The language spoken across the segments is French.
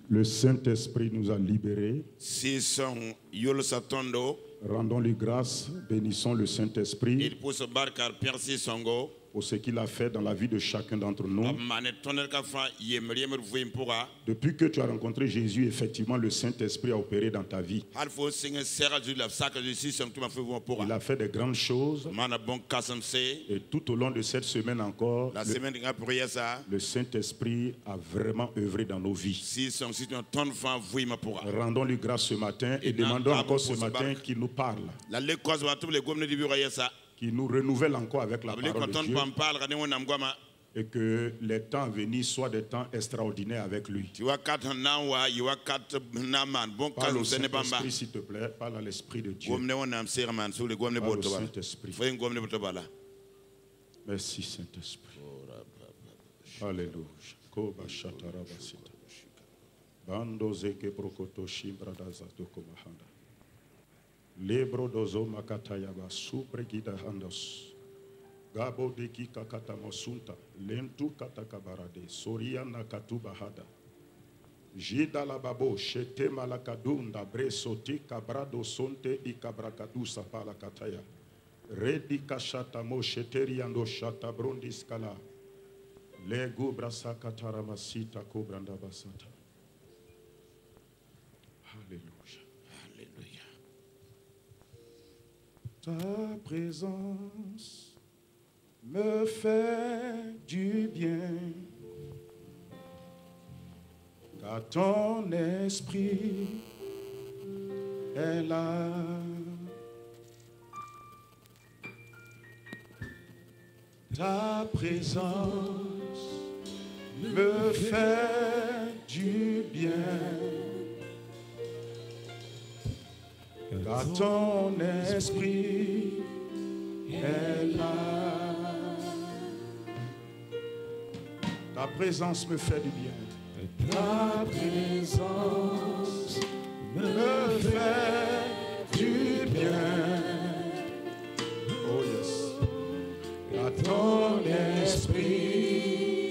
Le Saint-Esprit nous a libérés. Rendons-lui grâce, bénissons le Saint-Esprit pour ce qu'il a fait dans la vie de chacun d'entre nous. Depuis que tu as rencontré Jésus, effectivement, le Saint-Esprit a opéré dans ta vie. Il a fait de grandes choses. Et tout au long de cette semaine encore, le Saint-Esprit a vraiment œuvré dans nos vies. Rendons-lui grâce ce matin et demandons encore ce matin qu'il nous parle. Qui nous renouvelle encore avec la parole de Dieu et que les temps à venir soient des temps extraordinaires avec lui. Parle au Saint-Esprit, s'il te plaît. Parle à l'Esprit de Dieu. Parle au Saint-Esprit. Merci Saint-Esprit. Alléluia. Lebro dozo makatayaba supregida handos gabo deki kakata mosunta lentu katakabarade soria nakatuba hada jida la babo shete malakadunda bresoti kabrado sonte ikabrakadu sapala kataya redi kashata mo sheteri ando shata brondis kala legu brasa katara masita kobranda basata. Alléluia. Ta présence me fait du bien, car ton esprit est là. Ta présence me fait du bien, car ton esprit est là. Ta présence me fait du bien. Ta présence me fait du bien. Oh yes. Car ton esprit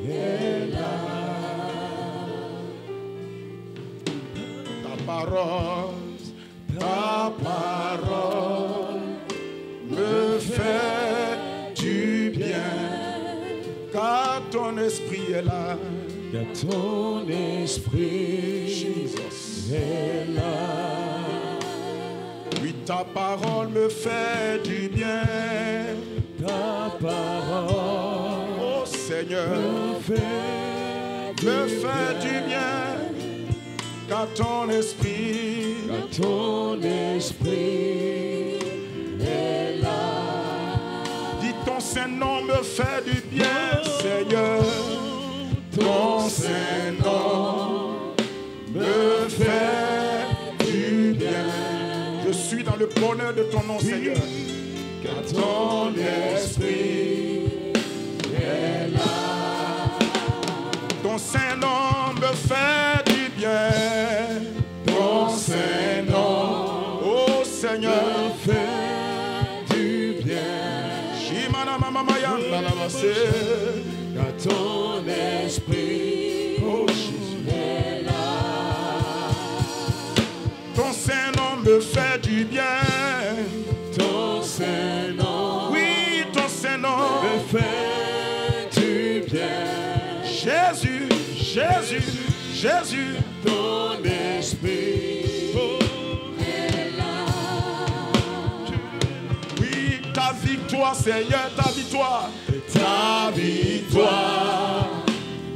est là. Ta parole me fait du bien, car ton esprit est là. Car ton esprit Jesus est là. Oui, ta parole me fait du bien. Ta parole, oh Seigneur, me fait du bien. Car ton esprit est là. Dis ton Saint-Nom me fait du bien, Seigneur. Ton Saint-Nom me fait du bien. Je suis dans le bonheur de ton nom, Seigneur. Car ton esprit est là. Ton Saint-Nom me fait du bien. Ton Saint-Nom, oh Seigneur, me fait du bien. Shimana mama mayanda la masse. Car ton esprit, oh Jésus, est là. Ton Saint-Nom me fait du bien. Ton Saint-Nom, oui, ton Saint-Nom me fait du bien. Jésus, Jésus, Jésus, ton esprit est là. Oui, ta victoire, Seigneur, ta victoire. Ta victoire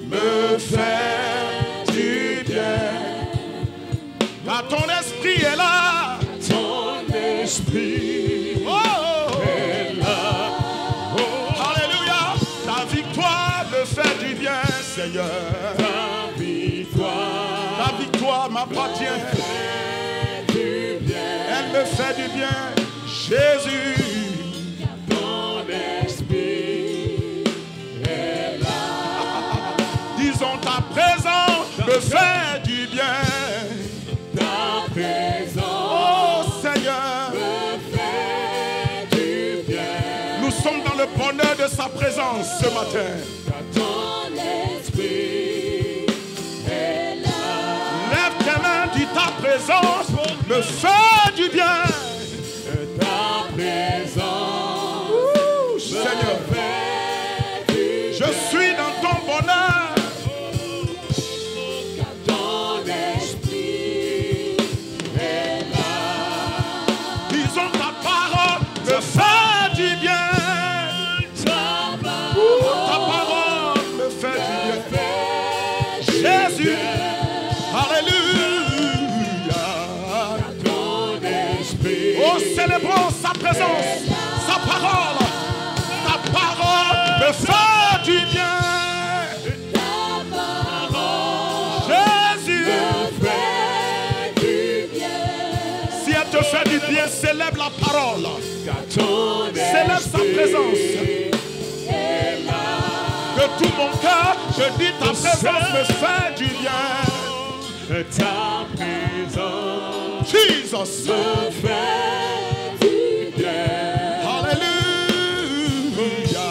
me fait du bien. Car ton esprit est là. Ton esprit est là. Oh, alléluia. Ta victoire me fait du bien, Seigneur. Ta victoire m'appartient. Elle me fait du bien. Jésus, ton esprit est là. Disons ta présence me fait du bien. Ta présence, oh Seigneur, me fait du bien. Nous sommes dans le bonheur de sa présence ce matin. Ton esprit présence me fait du bien. Ta présence, Seigneur, je suis dans ton bonheur. ton esprit est là. Disons ta parole me fait du bien. Ta Ta parole me fait du bien. Jésus, alléluia. ton esprit. Oh, célébrons sa présence, sa parole. Ta parole me fait du bien. Jésus, Fait du bien. si elle te fait du bien, célèbre la parole. Car ton Célèbre sa présence. est là. De tout mon cœur, je dis ta présence me fait du bien. Ta présence Jesus, me fait du bien. alléluia.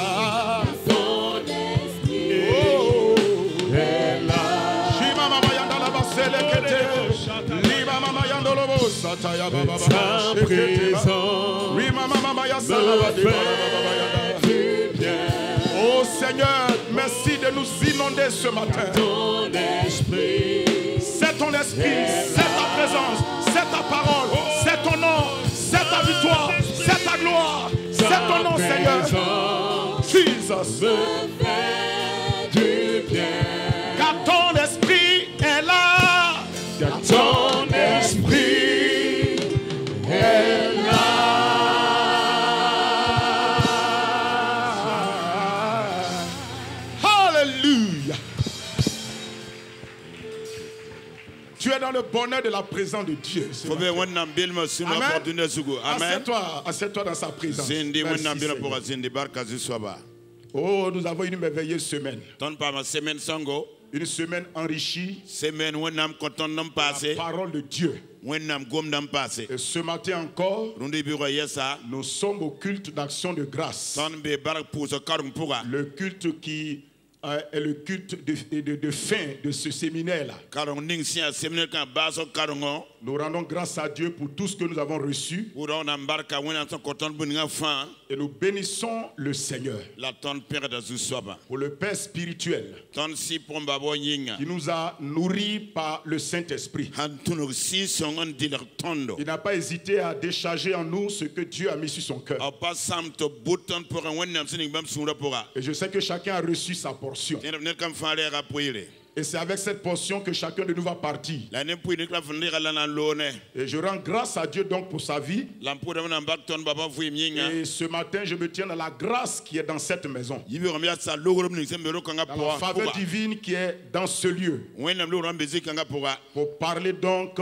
Ton esprit Oh, est là. Shima mama yanda la basele kete. Lima mama yanda lo bo sataya baba baba. Ta présence Rima mama ya me salaba di baba baba yanda. fait du bien. Oh Seigneur, merci de nous inonder ce matin. Ton esprit C'est ton esprit, c'est ta présence, c'est ta parole, c'est ton nom, c'est ta victoire, c'est ta gloire, c'est ton nom Seigneur. Jesus. me fait du bien. Car ton esprit est là. Car ton esprit est là. Alléluia. Tu es dans le bonheur de la présence de Dieu. ce matin. Amen. Assieds-toi dans sa présence. Zindi Merci, wena mbila Seigneur. pour zindi barka ziswaba. Oh, nous avons une merveilleuse semaine. Ton pa ma semaine sango. Une semaine enrichie Semaine wena mkonton nam par passé. la parole de Dieu. Wena mgom nam passé. Et ce matin encore, Rundi biro yesa. nous sommes au culte d'action de grâce. Ton be barak pour ce karum pourra. Le culte qui est le culte de fin de ce séminaire-là. Karong ning sia semaine kan baso karongo. Nous rendons grâce à Dieu pour tout ce que nous avons reçu Pour on embarque wena ton koton buninga fan. et nous bénissons le Seigneur La ton père de ziswaba. pour le Père spirituel Ton si pomba bo yinga. qui nous a nourris par le Saint-Esprit. Hantuno si songon diler tondo. Il n'a pas hésité à décharger en nous ce que Dieu a mis sur son cœur. Au pas sam to bouton pour un wena sining bam sura pourra. Et je sais que chacun a reçu sa portion. Ne kam fale rapoile. Et c'est avec cette portion que chacun de nous va partir. La ne puis ne la fondera la lone. Et je rends grâce à Dieu donc pour sa vie. L'ampoule de mon ton baba fouille mien. Et ce matin, je me tiens dans la grâce qui est dans cette maison. Yibi remia sa logo ni sembe ro kanga Dans la faveur divine qui est dans ce lieu. Wena mlo rambezi kanga pourra. Pour parler donc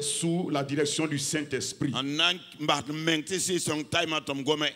sous la direction du Saint-Esprit. Anan mbat mengti si son time atom gome.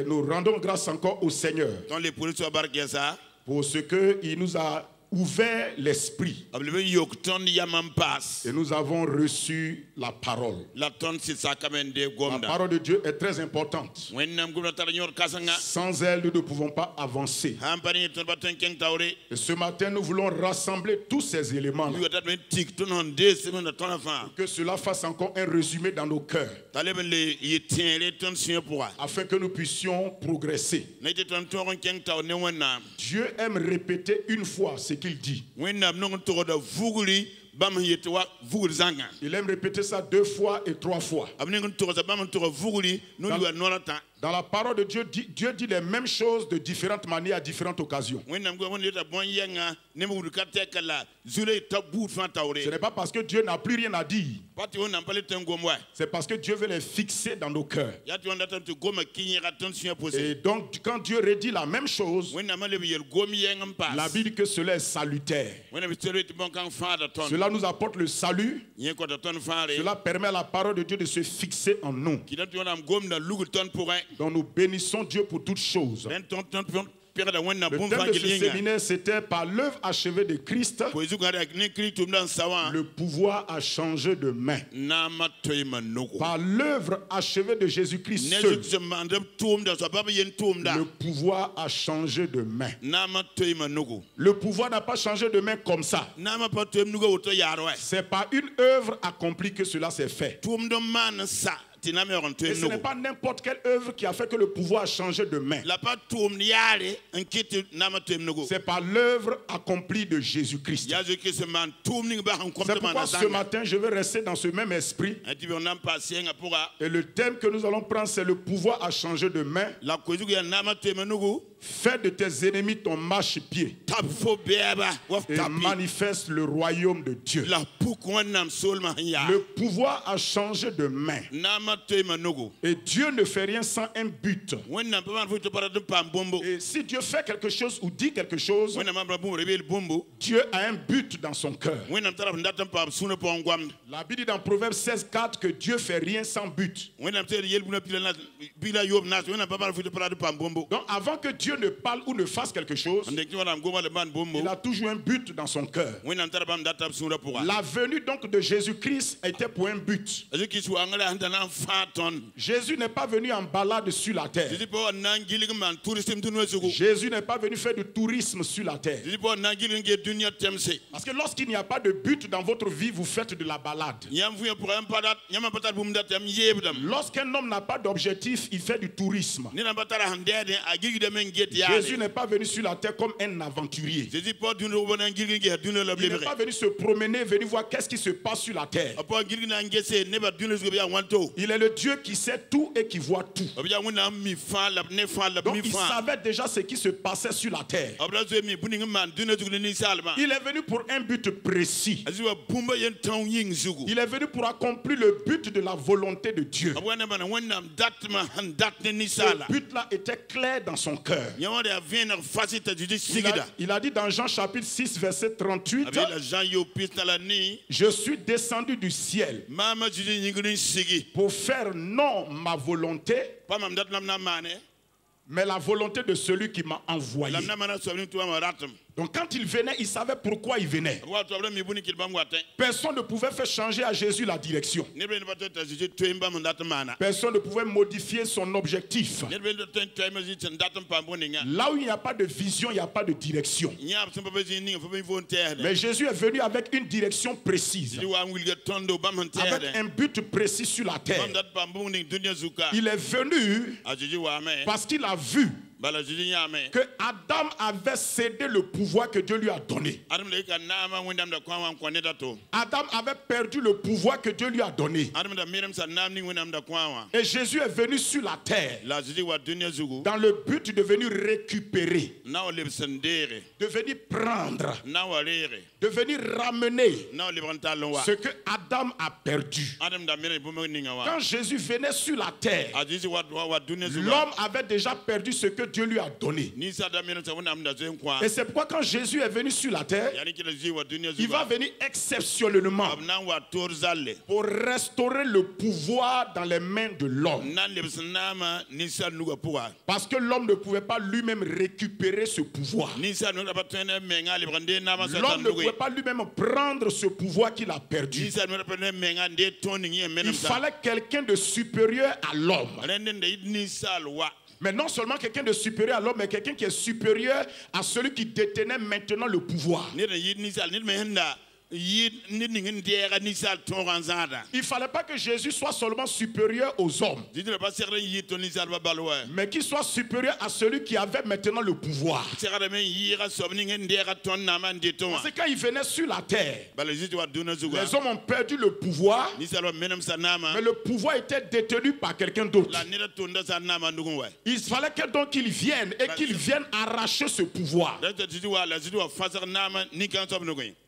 Nous rendons grâce encore au Seigneur Ton les police au barkesa. pour ce qu'il nous a ouvert l'esprit. Ablebe yok ton yamam pass. Et nous avons reçu la parole. La ton si sa kamende La gomda. parole de Dieu est très importante. Wena mgumna taranyor kasanga. Sans elle, nous ne pouvons pas avancer. Hampani ton baton keng taure. Et ce matin, nous voulons rassembler tous ces éléments-là. Lui atat men tik ton on de semaine ton enfant. Que cela fasse encore un résumé dans nos cœurs. Taleben le yetien ton sien pourra. Afin que nous puissions progresser. Nete ton ton keng taw ne wena. Dieu aime répéter une fois ce qu'il dit. Wena non to da vuguli bam yetwa vugul zanga. Il aime répéter ça 2 fois et 3 fois. Abne ngon to bam to vuguli no liwa nolata. Dans la parole de Dieu, Dieu dit les mêmes choses de différentes manières à différentes occasions. Wena ngo won yeta bon yenga ne mu kate kala zule tabu fan tawre. Ce n'est pas parce que Dieu n'a plus rien à dire. Pati on n'appelle tengo moi. C'est parce que Dieu veut les fixer dans nos cœurs. Yati on attend to goma kinye attention posé. Et donc, quand Dieu redit la même chose, Wena male yel gomi yengam pass. la Bible dit que cela est salutaire. Wena bitelo ti bon kan fa da ton. Cela nous apporte le salut. Yen ko da ton faare. Cela permet à la parole de Dieu de se fixer en nous. Ki dat on am gom da lugul ton pour un. Donc nous bénissons Dieu pour toutes choses. Ben ton thème de ce séminaire, c'était par l'œuvre achevée de Christ, le pouvoir a changé de main. Par l'œuvre achevée de Jésus-Christ seul, le pouvoir a changé de main. Le pouvoir n'a pas changé de main comme ça. C'est par une œuvre accomplie que cela s'est fait. Et ce n'est pas n'importe quelle œuvre qui a fait que le pouvoir a changé de main. C'est par l'œuvre accomplie de Jésus-Christ. C'est pourquoi ce matin, je vais rester dans ce même esprit. Et le thème que nous allons prendre, c'est le pouvoir a changé de main. Fais de tes ennemis ton marchepied et manifeste le royaume de Dieu. Le pouvoir a changé de main. Et Dieu ne fait rien sans un but. Et si Dieu fait quelque chose ou dit quelque chose, Dieu a un but dans son cœur. La Bible dit dans Proverbe 16:4 que Dieu fait rien sans but. Donc avant que Dieu ne parle ou ne fasse quelque chose, il a toujours un but dans son cœur. La venue donc de Jésus-Christ était pour un but. Jésus n'est pas venu en balade sur la terre. Jésus n'est pas venu faire du tourisme sur la terre. Parce que lorsqu'il n'y a pas de but dans votre vie, vous faites de la balade. Lorsqu'un homme n'a pas d'objectif, il fait du tourisme. Jésus n'est pas venu sur la terre comme un aventurier. Il n'est pas venu se promener, venir voir qu'est-ce qui se passe sur la terre. Il est le Dieu qui sait tout et qui voit tout. Donc il savait déjà ce qui se passait sur la terre. Il est venu pour un but précis. Il est venu pour accomplir le but de la volonté de Dieu. Ce but-là était clair dans son cœur. Il a dit dans Jean chapitre 6 verset 38, je suis descendu du ciel pour faire non ma volonté, mais la volonté de celui qui m'a envoyé. Donc quand il venait, il savait pourquoi il venait. Personne ne pouvait faire changer à Jésus la direction. Personne ne pouvait modifier son objectif. Là où il n'y a pas de vision, il n'y a pas de direction. Mais Jésus est venu avec une direction précise, avec un but précis sur la terre. Il est venu parce qu'il a vu que Adam avait cédé le pouvoir que Dieu lui a donné. Adam avait perdu le pouvoir que Dieu lui a donné. Et Jésus est venu sur la terre dans le but de venir récupérer, de venir prendre, de venir ramener ce que Adam a perdu. Quand Jésus venait sur la terre, l'homme avait déjà perdu ce que Dieu lui a donné. Et c'est pourquoi quand Jésus est venu sur la terre, il va venir exceptionnellement pour restaurer le pouvoir dans les mains de l'homme. Parce que l'homme ne pouvait pas lui-même récupérer ce pouvoir. L'homme ne pouvait pas lui-même prendre ce pouvoir qu'il a perdu. Il fallait quelqu'un de supérieur à l'homme. Mais non seulement quelqu'un de supérieur à l'homme, mais quelqu'un qui est supérieur à celui qui détenait maintenant le pouvoir. Il ne fallait pas que Jésus soit seulement supérieur aux hommes, mais qu'il soit supérieur à celui qui avait maintenant le pouvoir. Parce que quand il venait sur la terre, les hommes ont perdu le pouvoir, mais le pouvoir était détenu par quelqu'un d'autre. Il fallait donc qu'il vienne et qu'il vienne arracher ce pouvoir.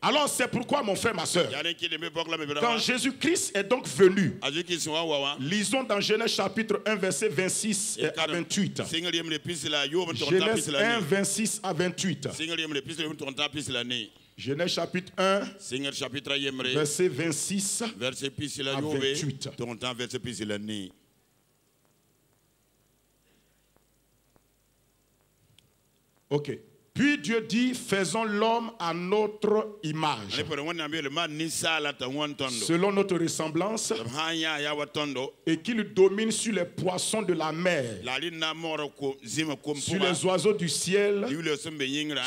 Alors c'est pourquoi, mon frère, ma soeur, quand Jésus-Christ est donc venu, lisons dans Genèse chapitre 1 verset 26 à 28. Genèse 1 26 à 28. Genèse chapitre 1 verset 26 à 28. Ok. Puis Dieu dit, faisons l'homme à notre image, selon notre ressemblance, et qu'il domine sur les poissons de la mer, sur les oiseaux du ciel,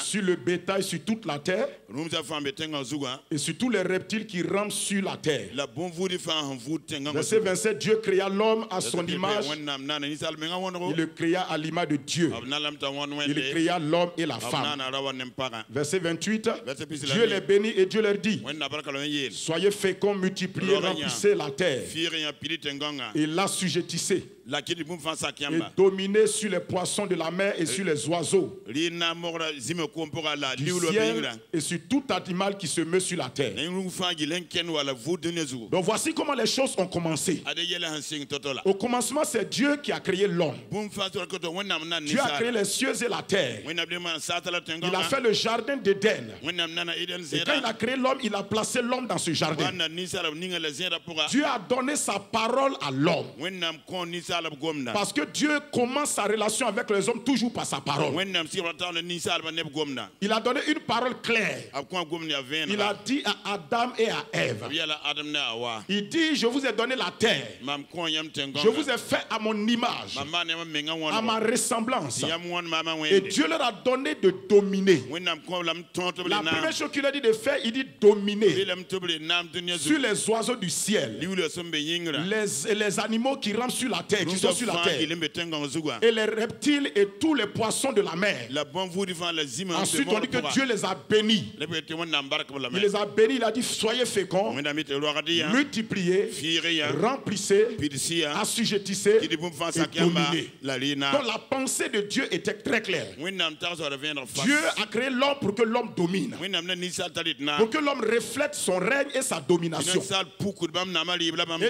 sur le bétail, sur toute la terre, et sur tous les reptiles qui rampent sur la terre. Verset 27, Dieu créa l'homme à son image, il le créa à l'image de Dieu, il créa l'homme et la femme. Verset 28, Dieu les bénit et Dieu leur dit, soyez féconds, multipliez, remplissez la terre et l'assujettissez, et dominez sur les poissons de la mer et sur les oiseaux du ciel et sur tout animal qui se meut sur la terre. Donc voici comment les choses ont commencé. Au commencement, c'est Dieu qui a créé l'homme. Dieu a créé les cieux et la terre. Il a fait le jardin d'Éden. Et quand il a créé l'homme, il a placé l'homme dans ce jardin. Dieu a donné sa parole à l'homme. Parce que Dieu commence sa relation avec les hommes toujours par sa parole. Il a donné une parole claire. Il a dit à Adam et à Ève, il dit, je vous ai donné la terre. Je vous ai fait à mon image, à ma ressemblance. Et Dieu leur a donné de dominer. La première chose qu'il a dit de faire, il dit dominer sur les oiseaux du ciel, les animaux qui rampent sur la terre, qui sont sur la terre, et les reptiles et tous les poissons de la mer. Ensuite on dit que Dieu les a bénis. Il les a bénis, il a dit soyez féconds, multipliez, remplissez, assujettissez et dominez. Donc la pensée de Dieu était très claire. Dieu a créé l'homme pour que l'homme domine, pour que l'homme reflète son règne et sa domination. Et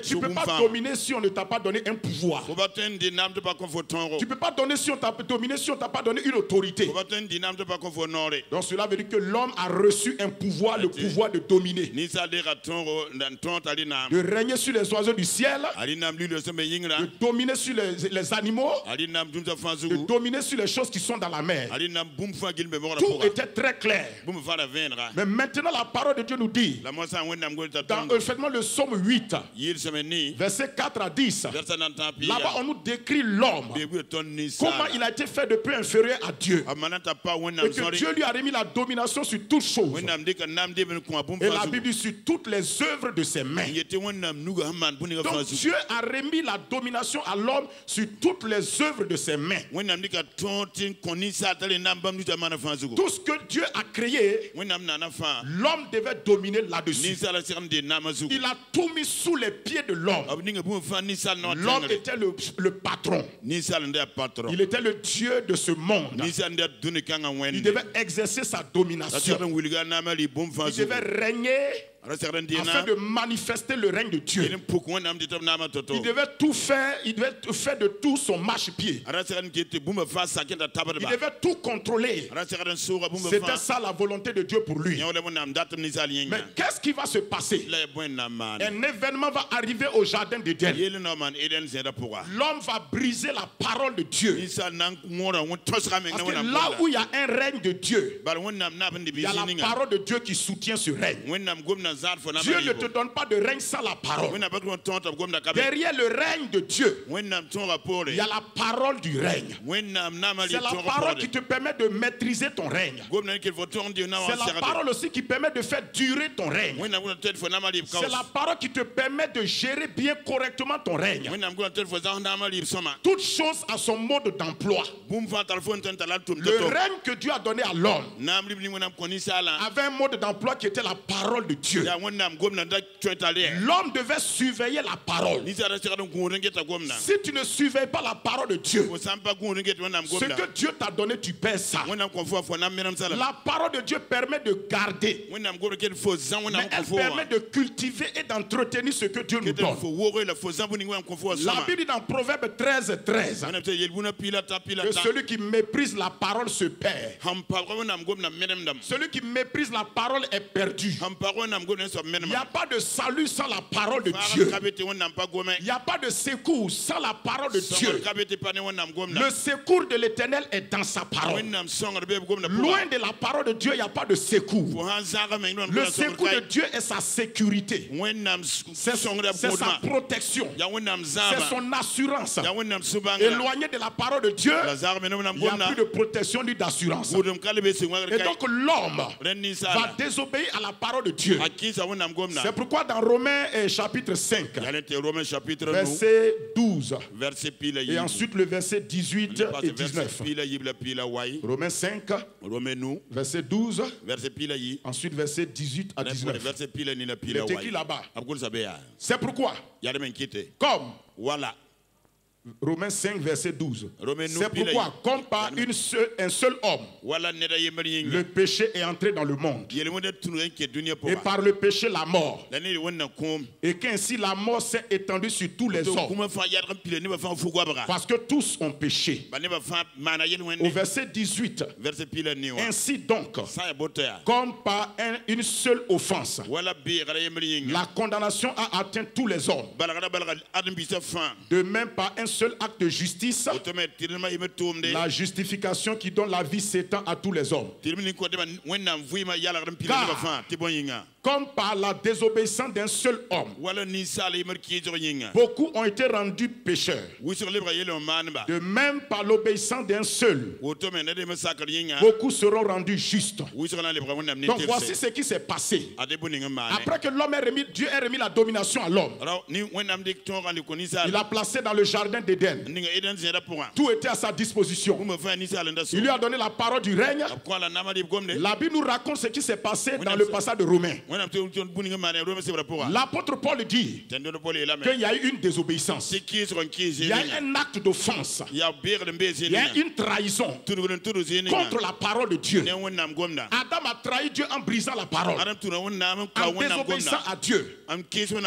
tu ne peux pas dominer si on ne t'a pas donné un pouvoir. Tu ne peux pas donner si on t'a dominé si on ne t'a pas donné une autorité. Donc cela veut dire que l'homme a reçu un pouvoir, le pouvoir de dominer, de régner sur les oiseaux du ciel, de dominer sur les animaux, de dominer sur les choses qui sont dans la mer. Tout était très clair. Mais maintenant la parole de Dieu nous dit, dans le psaume 8, versets 4 à 10, là-bas on nous décrit l'homme, comment il a été fait de peu inférieur à Dieu, et que Dieu lui a remis la domination sur toutes choses. Et la Bible dit sur toutes les œuvres de ses mains. Donc Dieu a remis la domination à l'homme sur toutes les œuvres de ses mains. Tout ce que Dieu a créé, l'homme devait dominer là-dessus. Il a tout mis sous les pieds de l'homme. L'homme était le patron. Il était le Dieu de ce monde. Il devait exercer sa domination. Il devait régner afin de manifester le règne de Dieu. Il devait tout faire, il devait faire de tout son marchepied. Il devait tout contrôler. C'était ça la volonté de Dieu pour lui. Mais qu'est-ce qui va se passer? Un événement va arriver au jardin d'Éden. L'homme va briser la parole de Dieu. Parce que là où il y a un règne de Dieu, il y a la parole de Dieu qui soutient ce règne. Dieu ne te donne pas de règne sans la parole. Derrière le règne de Dieu, il y a la parole du règne. C'est la parole qui te permet de maîtriser ton règne. C'est la parole aussi qui permet de faire durer ton règne. C'est la parole qui te permet de gérer bien correctement ton règne. Toute chose a son mode d'emploi. Le règne que Dieu a donné à l'homme avait un mode d'emploi qui était la parole de Dieu. L'homme devait surveiller la parole. Si tu ne surveilles pas la parole de Dieu, ce que Dieu t'a donné, tu perds ça. La parole de Dieu permet de garder, mais elle permet de cultiver et d'entretenir ce que Dieu nous donne. La Bible dit dans Proverbe 13:13 que celui qui méprise la parole se perd. Celui qui méprise la parole est perdu. Il n'y a pas de salut sans la parole de Dieu. Il n'y a pas de secours sans la parole de Dieu. Le secours de l'Éternel est dans sa parole. Loin de la parole de Dieu, il n'y a pas de secours. Le secours de Dieu est sa sécurité. C'est sa protection. C'est son assurance. Éloigné de la parole de Dieu, il n'y a plus de protection ni d'assurance. Et donc l'homme va désobéir à la parole de Dieu. C'est pourquoi dans Romains chapitre 5, verset 12, et ensuite le verset 18 et 19. Romains 5, verset 12, ensuite verset 18 à 19. Il est écrit là-bas. C'est pourquoi, comme Romains 5, verset 12. C'est pourquoi, comme par un seul homme, le péché est entré dans le monde. Et par le péché, la mort. Et qu'ainsi la mort s'est étendue sur tous les hommes. Parce que tous ont péché. Au verset 18. Ainsi donc, comme par une seule offense, la condamnation a atteint tous les hommes. De même par un seul acte de justice, la justification qui donne la vie s'étend à tous les hommes. Car, comme par la désobéissance d'un seul homme, beaucoup ont été rendus pécheurs. De même par l'obéissance d'un seul, beaucoup seront rendus justes. Donc voici ce qui s'est passé. Après que Dieu ait remis la domination à l'homme, il a placé dans le jardin d'Éden. Tout était à sa disposition. Il lui a donné la parole du règne. La Bible nous raconte ce qui s'est passé dans le passage de Romains. L'apôtre Paul dit qu'il y a eu une désobéissance. Il y a eu un acte d'offense. Il y a eu une trahison contre la parole de Dieu. Adam a trahi Dieu en brisant la parole, en désobéissant à Dieu.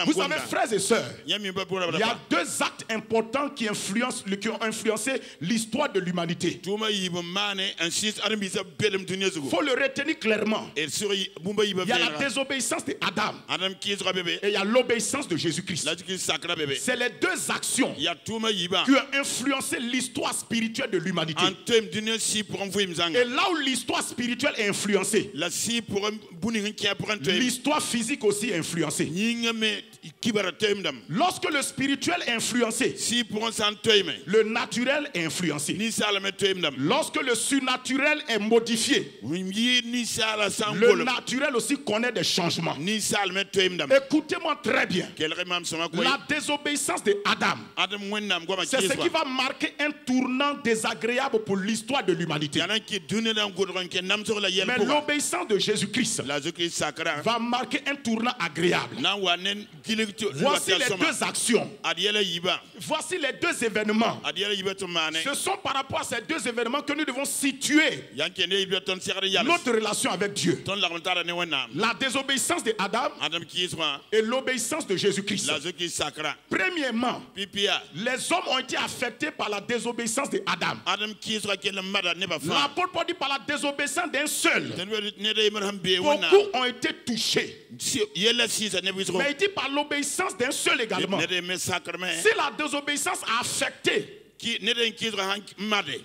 Vous savez, frères et sœurs, il y a deux actes importants qui ont influencé l'histoire de l'humanité. Il faut le retenir clairement. Il y a la désobéissance d'Adam et il y a l'obéissance de Jésus-Christ. C'est les deux actions qui ont influencé l'histoire spirituelle de l'humanité. Et là où l'histoire spirituelle est influencée, l'histoire physique aussi est influencée. Lorsque le spirituel est influencé, le naturel est influencé. Lorsque le surnaturel est modifié, le naturel aussi connaît des changements. Écoutez-moi très bien. La désobéissance d'Adam, c'est ce qui va marquer un tournant désagréable pour l'histoire de l'humanité. Mais l'obéissance de Jésus-Christ va marquer un tournant agréable. Voici les deux actions. Voici les deux événements. Ce sont par rapport à ces deux événements que nous devons situer notre relation avec Dieu. La désobéissance d'Adam et l'obéissance de Jésus-Christ. Premièrement, les hommes ont été affectés par la désobéissance d'Adam. L'apôtre Paul dit par la désobéissance d'un seul. Beaucoup ont été touchés. Mais il dit par l'obéissance d'un seul également. Si la désobéissance a affecté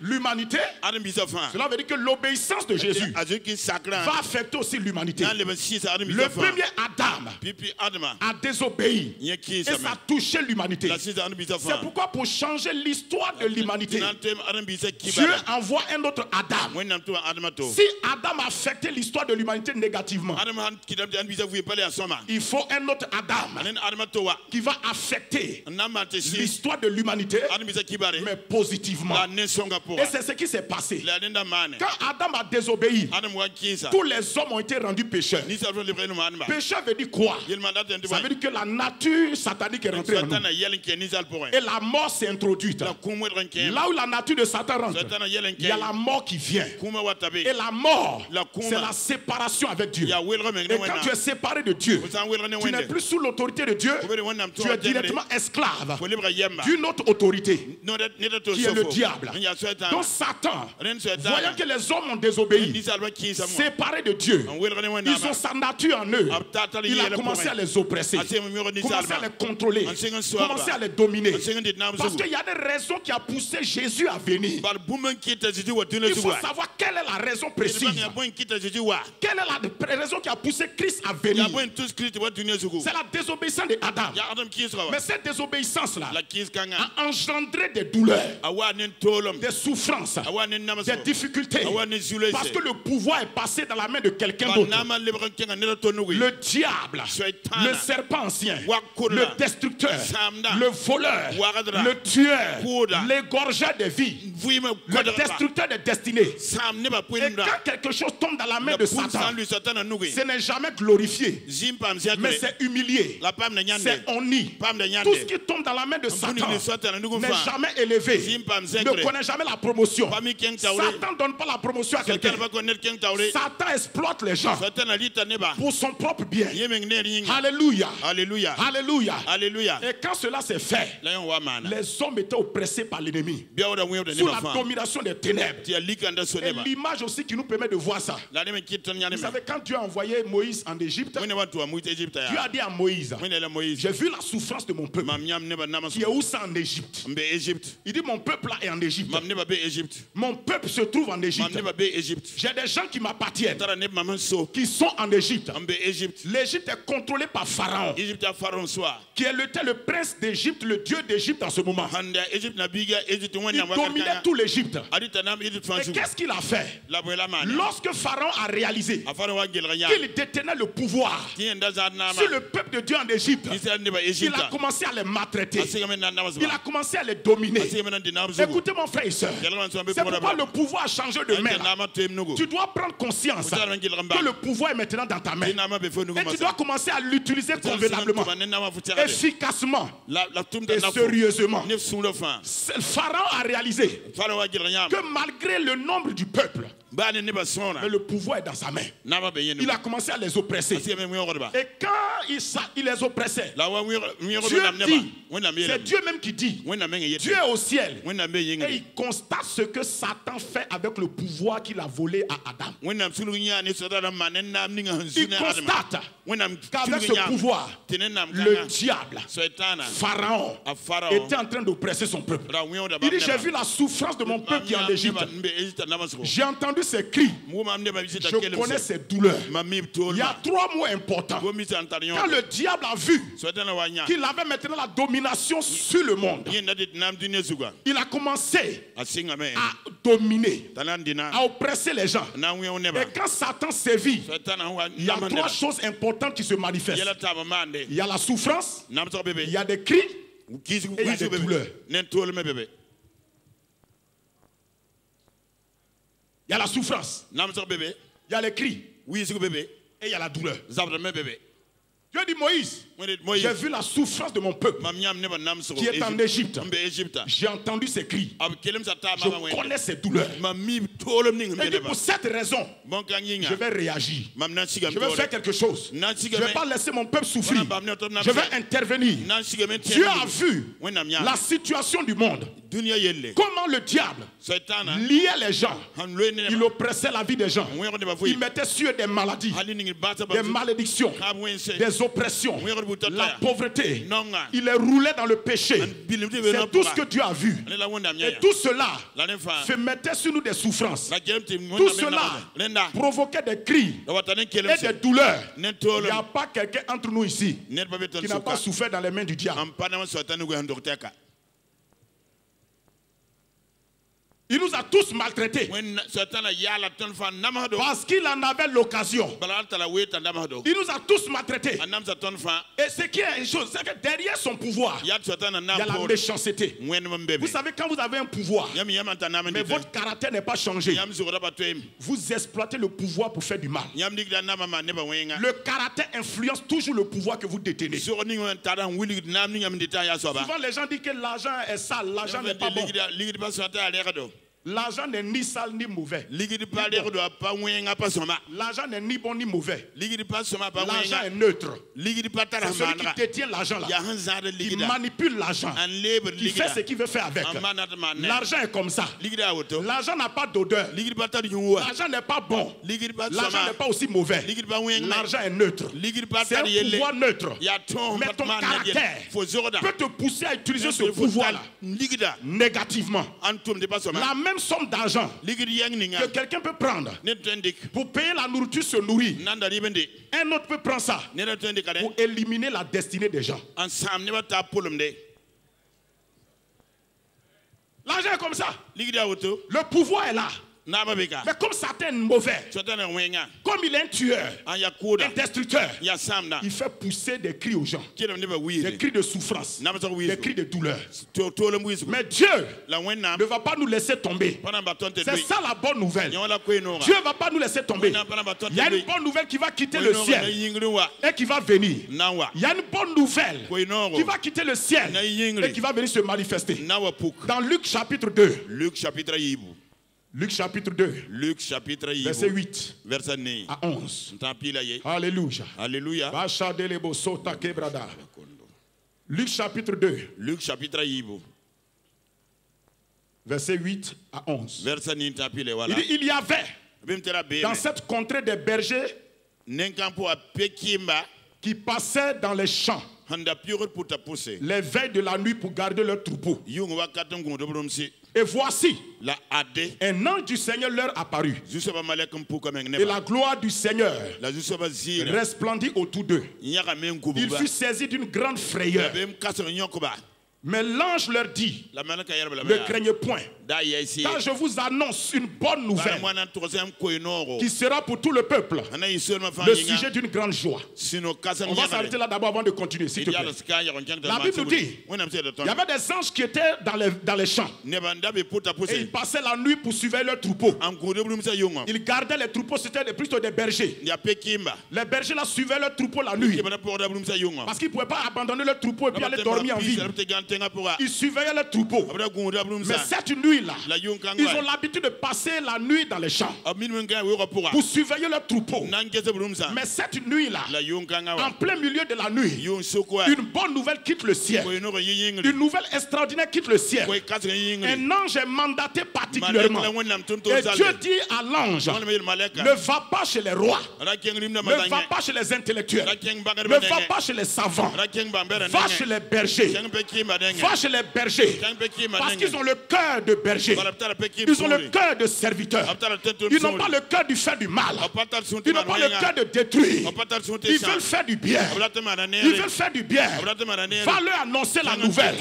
l'humanité, cela veut dire que l'obéissance de Jésus va affecter aussi l'humanité. Le premier Adam a désobéi et ça a touché l'humanité. C'est pourquoi pour changer l'histoire de l'humanité, Dieu envoie un autre Adam. Si Adam a affecté l'histoire de l'humanité négativement, il faut un autre Adam qui va affecter l'histoire de l'humanité mais positivement. Et c'est ce qui s'est passé. Quand Adam a désobéi, tous les hommes ont été rendus pécheurs. Pécheur veut dire quoi? Ça veut dire que la nature satanique est rentrée en nous. Et la mort s'est introduite. Là où la nature de Satan rentre, il y a la mort qui vient. Et la mort, c'est la séparation avec Dieu. Et quand tu es séparé de Dieu, tu n'es plus sous l'autorité de Dieu, tu es directement esclave d'une autre autorité. qui est le diable. Donc Satan, voyant que les hommes ont désobéi, séparés de Dieu, ils ont sa nature en eux. Il a commencé à les oppresser, commencé à les contrôler, commencé à les dominer. Parce qu'il y a des raisons qui ont poussé Jésus à venir. Il faut savoir quelle est la raison précise. Quelle est la raison qui a poussé Christ à venir. C'est la désobéissance d'Adam. Mais cette désobéissance-là a engendré des douleurs, des souffrances, des difficultés. Parce que le pouvoir est passé dans la main de quelqu'un d'autre. Le diable, le serpent ancien, le destructeur, le voleur, le tueur, l'égorgeur des vies, le destructeur des destinées. Et quand quelque chose tombe dans la main de Satan, ce n'est jamais glorifié, mais c'est humilié, c'est honni. Tout ce qui tombe dans la main de Satan n'est jamais élevé, ne connaît jamais la promotion. Satan ne donne pas la promotion à quelqu'un. Satan exploite les gens pour son propre bien. Alléluia. Alléluia. Alléluia. Alléluia. Et quand cela s'est fait, les hommes étaient oppressés par l'ennemi, sous la domination des ténèbres. Et l'image aussi qui nous permet de voir ça. Vous savez, quand Dieu a envoyé Moïse en Égypte, Dieu a dit à Moïse, j'ai vu la souffrance de mon peuple qui est où ça en Égypte. Il dit, mon peuple là est en Égypte. Mon peuple se trouve en Égypte. J'ai des gens qui m'appartiennent, qui sont en Égypte. L'Égypte est contrôlée par Pharaon, qui était le prince d'Égypte, le dieu d'Égypte en ce moment. Il dominait tout l'Égypte. Et qu'est-ce qu'il a fait? Lorsque Pharaon a réalisé qu'il détenait le pouvoir sur le peuple de Dieu en Égypte, il a commencé à les maltraiter. Il a commencé à les dominer. Écoutez mon frère et soeur, c'est pourquoi le pouvoir a changé de main. Tu dois prendre conscience que le pouvoir est maintenant dans ta main. Et tu dois commencer à l'utiliser convenablement, efficacement et sérieusement. Pharaon a réalisé que malgré le nombre du peuple, mais le pouvoir est dans sa main. Il a commencé à les oppresser. Et quand il les oppressait, Dieu dit, c'est Dieu même qui dit, Dieu est au ciel. Et il constate ce que Satan fait avec le pouvoir qu'il a volé à Adam. Il constate qu'avec ce pouvoir, le diable, Pharaon, était en train d'oppresser son peuple. Il dit, j'ai vu la souffrance de mon peuple qui est en Égypte. J'ai entendu ses cris. Je connais ses douleurs. Il y a 3 mots importants. Quand le diable a vu qu'il avait maintenant la domination sur le monde, il a commencé à dominer, à oppresser les gens. Et quand Satan sévit, il y a 3 choses importantes qui se manifestent. Il y a la souffrance, il y a des cris et il y a des douleurs. Il y a la souffrance, il y a les cris et il y a la douleur. Dieu dit, Moïse, j'ai vu la souffrance de mon peuple qui est en Égypte. J'ai entendu ses cris. Je connais ses douleurs. Et dit, pour cette raison, je vais réagir. Je vais faire quelque chose. Je ne vais pas laisser mon peuple souffrir. Je vais intervenir. Dieu a vu la situation du monde. Comment le diable liait les gens. Il oppressait la vie des gens. Il mettait sur eux des maladies, des malédictions, des oppressions, la pauvreté. Il les roulait dans le péché. C'est tout ce que Dieu a vu. Et tout cela mettait sur nous des souffrances. Tout cela provoquait des cris et des douleurs. Il n'y a pas quelqu'un entre nous ici qui n'a pas souffert dans les mains du diable. Il nous a tous maltraités parce qu'il en avait l'occasion. Il nous a tous maltraités. Et ce qui est une chose, c'est que derrière son pouvoir, il y a la méchanceté. Vous savez, quand vous avez un pouvoir, mais votre caractère n'est pas changé, vous exploitez le pouvoir pour faire du mal. Le caractère influence toujours le pouvoir que vous détenez. Souvent, les gens disent que l'argent est sale, l'argent n'est pas bon. L'argent n'est ni sale ni mauvais. L'argent n'est ni bon ni mauvais. L'argent est neutre. C'est celui qui détient l'argent là, qui manipule l'argent, qui fait ce qu'il veut faire avec. L'argent est comme ça. L'argent n'a pas d'odeur. L'argent n'est pas bon. L'argent n'est pas aussi mauvais. L'argent est neutre. C'est un pouvoir neutre. Mais ton caractère peut te pousser à utiliser ce pouvoir-là négativement. La même somme d'argent que quelqu'un peut prendre pour payer la nourriture, se nourrir, un autre peut prendre ça pour éliminer la destinée des gens. L'argent est comme ça. Le pouvoir est là. Mais comme Satan est mauvais, comme il est un tueur, un destructeur, il fait pousser des cris aux gens, des cris de souffrance, des cris de douleur. Mais Dieu ne va pas nous laisser tomber. C'est ça la bonne nouvelle. Dieu ne va pas nous laisser tomber. Il y a une bonne nouvelle qui va quitter le ciel et qui va venir. Il y a une bonne nouvelle qui va quitter le ciel et qui va venir se manifester. Dans Luc chapitre 2. Luc chapitre 2, verset 8 à 11. Alléluia. Alléluia. Luc chapitre 2, verset 8 à 11. Il y avait dans cette contrée des bergers qui passaient dans les champs les veilles de la nuit pour garder leurs troupeaux. Et voici, un ange du Seigneur leur apparut. Et la gloire du Seigneur resplendit autour d'eux. Il fut saisi d'une grande frayeur. Mais l'ange leur dit, ne craignez point, car je vous annonce une bonne nouvelle qui sera pour tout le peuple le sujet d'une grande joie. On va s'arrêter là d'abord avant de continuer, s'il te plaît. La Bible nous dit, il y avait des anges qui étaient dans les champs. Et ils passaient la nuit pour surveiller leurs troupeaux. Ils gardaient les troupeaux, c'était plutôt des bergers. Les bergers là suivaient leurs troupeaux la nuit. Parce qu'ils ne pouvaient pas abandonner leurs troupeaux et puis aller dormir en ville. Ils surveillaient leurs troupeaux. Mais cette nuit-là, ils ont l'habitude de passer la nuit dans les champs pour surveiller leurs troupeaux. Mais cette nuit-là, en plein milieu de la nuit, une bonne nouvelle quitte le ciel. Une nouvelle extraordinaire quitte le ciel. Un ange est mandaté particulièrement. Et Dieu dit à l'ange, ne va pas chez les rois, ne va pas chez les intellectuels, ne va pas chez les savants, va chez les bergers. Va chez les bergers, parce qu'ils ont le cœur de berger. Ils ont le cœur de serviteur. Ils n'ont pas le cœur du faire du mal. Ils n'ont pas le cœur de détruire. Ils veulent faire du bien. Ils veulent faire du bien. Va leur annoncer la nouvelle.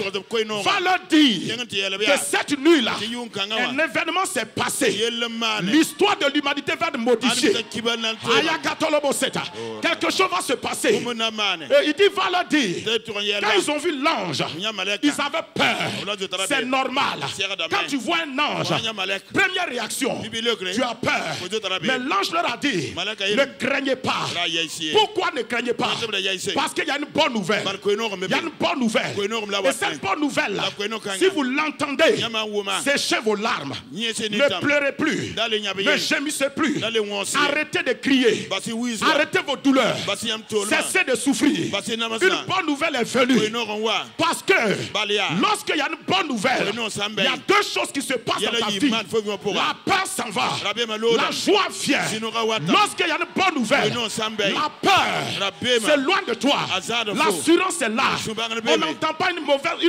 Va leur dire que cette nuit-là, un événement s'est passé. L'histoire de l'humanité va être modifiée. Quelque chose va se passer. Et il dit, va leur dire, quand ils ont vu l'ange, ils avaient peur. C'est normal. Quand tu vois un ange, première réaction, tu as peur. Mais l'ange leur a dit, ne craignez pas. Pourquoi ne craignez pas? Parce qu'il y a une bonne nouvelle. Il y a une bonne nouvelle. Et cette bonne nouvelle, si vous l'entendez, séchez vos larmes. Ne pleurez plus. Ne gémissez plus. Arrêtez de crier. Arrêtez vos douleurs. Cessez de souffrir. Une bonne nouvelle est venue. Parce que lorsqu'il y a une bonne nouvelle, il y a deux choses qui se passent dans ta vie. La peur s'en va. La joie vient. Lorsqu'il y a une bonne nouvelle, la peur s'éloigne de toi. L'assurance est là. On n'entend pas une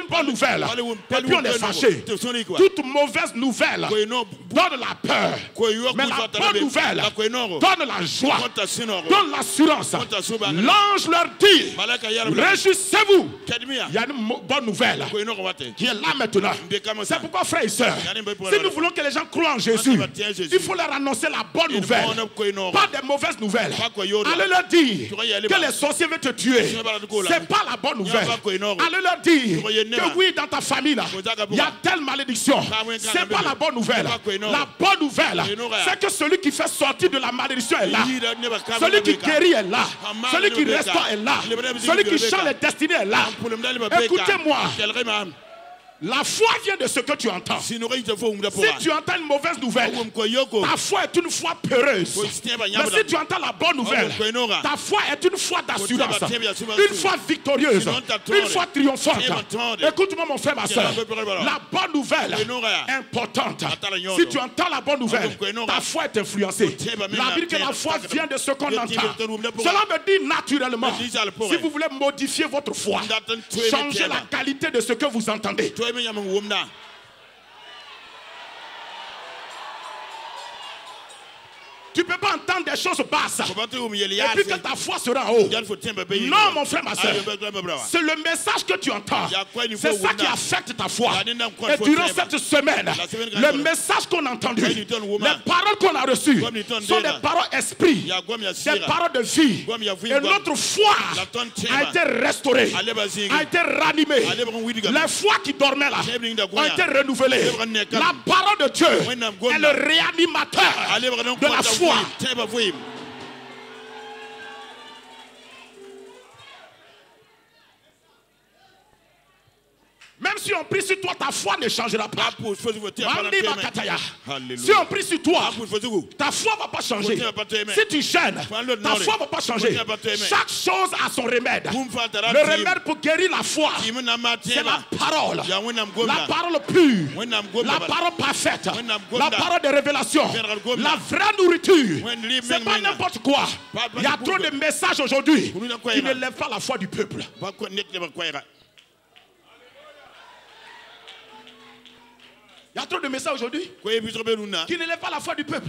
bonne nouvelle et puis on est fâché. Toute mauvaise nouvelle donne la peur. Mais la bonne nouvelle donne la joie, donne l'assurance. L'ange leur dit, réjouissez-vous. Il y a une bonne nouvelle qui est là maintenant. C'est pourquoi, frères et sœurs, si nous voulons que les gens croient en Jésus, il faut leur annoncer la bonne nouvelle, pas des mauvaises nouvelles. Allez leur dire que les sorciers veulent te tuer. C'est pas la bonne nouvelle. Allez leur dire que oui, dans ta famille là, il y a telle malédiction. C'est pas la bonne nouvelle. La bonne nouvelle, c'est que celui qui fait sortir de la malédiction est là. Celui qui guérit est là. Celui qui restaure est là. Celui qui change les destinées est là. Écoutez-moi. La foi vient de ce que tu entends. Si tu entends une mauvaise nouvelle, ta foi est une foi peureuse. Mais si tu entends la bonne nouvelle, ta foi est une foi d'assurance, une foi victorieuse, une foi triomphante. Écoute-moi mon frère, ma soeur. La bonne nouvelle est importante. Si tu entends la bonne nouvelle, ta foi est influencée. La Bible dit que la foi vient de ce qu'on entend. Cela me dit naturellement, si vous voulez modifier votre foi, changez la qualité de ce que vous entendez. Tu ne peux pas entendre des choses basses et puis que ta foi sera en haut. Non, mon frère, ma soeur. C'est le message que tu entends. C'est ça qui affecte ta foi. Et durant cette semaine, le message qu'on a entendu, les paroles qu'on a reçues sont des paroles esprit, des paroles de vie. Et notre foi a été restaurée, a été ranimée. Les foi qui dormaient là ont été renouvelées. La parole de Dieu est le réanimateur de la foi. Même si on prie sur toi, ta foi ne changera pas. Si on prie sur toi, ta foi ne va pas changer. Si tu gênes, ta foi ne va pas changer. Chaque chose a son remède. Le remède pour guérir la foi, c'est la parole. La parole pure, la parole parfaite, la parole de révélation, la vraie nourriture. Ce n'est pas n'importe quoi. Il y a trop de messages aujourd'hui qui ne lèvent pas la foi du peuple. Il y a trop de messages aujourd'hui qui ne lèvent pas la foi du peuple.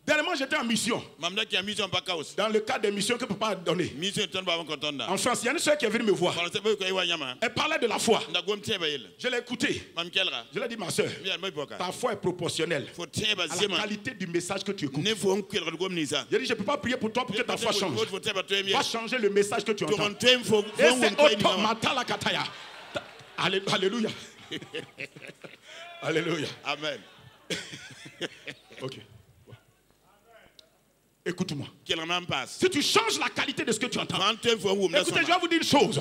Dernièrement, j'étais en mission. Dans le cadre des missions que papa a données. En France, il y a une soeur qui est venue me voir. Elle parlait de la foi. Je l'ai écoutée. Je lui ai dit, ma soeur, ta foi est proportionnelle à la qualité du message que tu écoutes. J'ai dit, je ne peux pas prier pour toi pour que ta foi change. Va changer le message que tu entends. Et c'est Otomata Kataya. Alléluia. Alléluia. Amen. Ok. Écoute-moi. Si tu changes la qualité de ce que tu entends, écoutez, je vais vous dire une chose.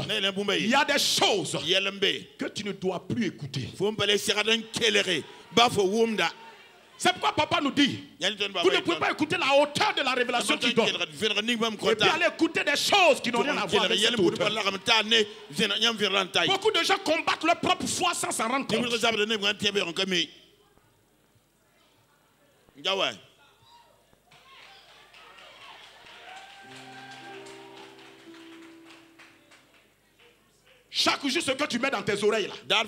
Il y a des choses que tu ne dois plus écouter. C'est pourquoi papa nous dit, vous ne pouvez pas écouter la hauteur de la révélation qu'il donne. Et puis aller écouter des choses qui n'ont rien à voir avec cette hauteur. Beaucoup de gens combattent leur propre foi sans s'en rendre compte. Chaque jour, ce que tu mets dans tes oreilles là,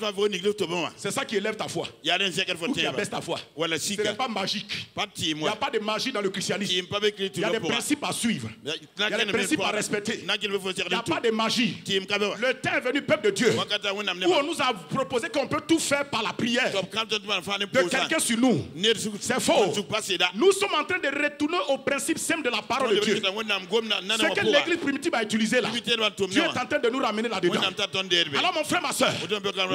c'est ça qui élève ta foi ou qui abaisse ta foi. Ce n'est pas magique. Il n'y a pas de magie dans le christianisme. Il y a des principes à suivre. Il y a des principes à respecter. Il n'y a pas de magie. Le temps est venu, peuple de Dieu, où on nous a proposé qu'on peut tout faire par la prière de quelqu'un sur nous. C'est faux. Nous sommes en train de retourner au principe simple de la parole de Dieu. Ce que l'église primitive a utilisé là, Dieu est en train de nous ramener là-dedans. Alors mon frère, ma soeur,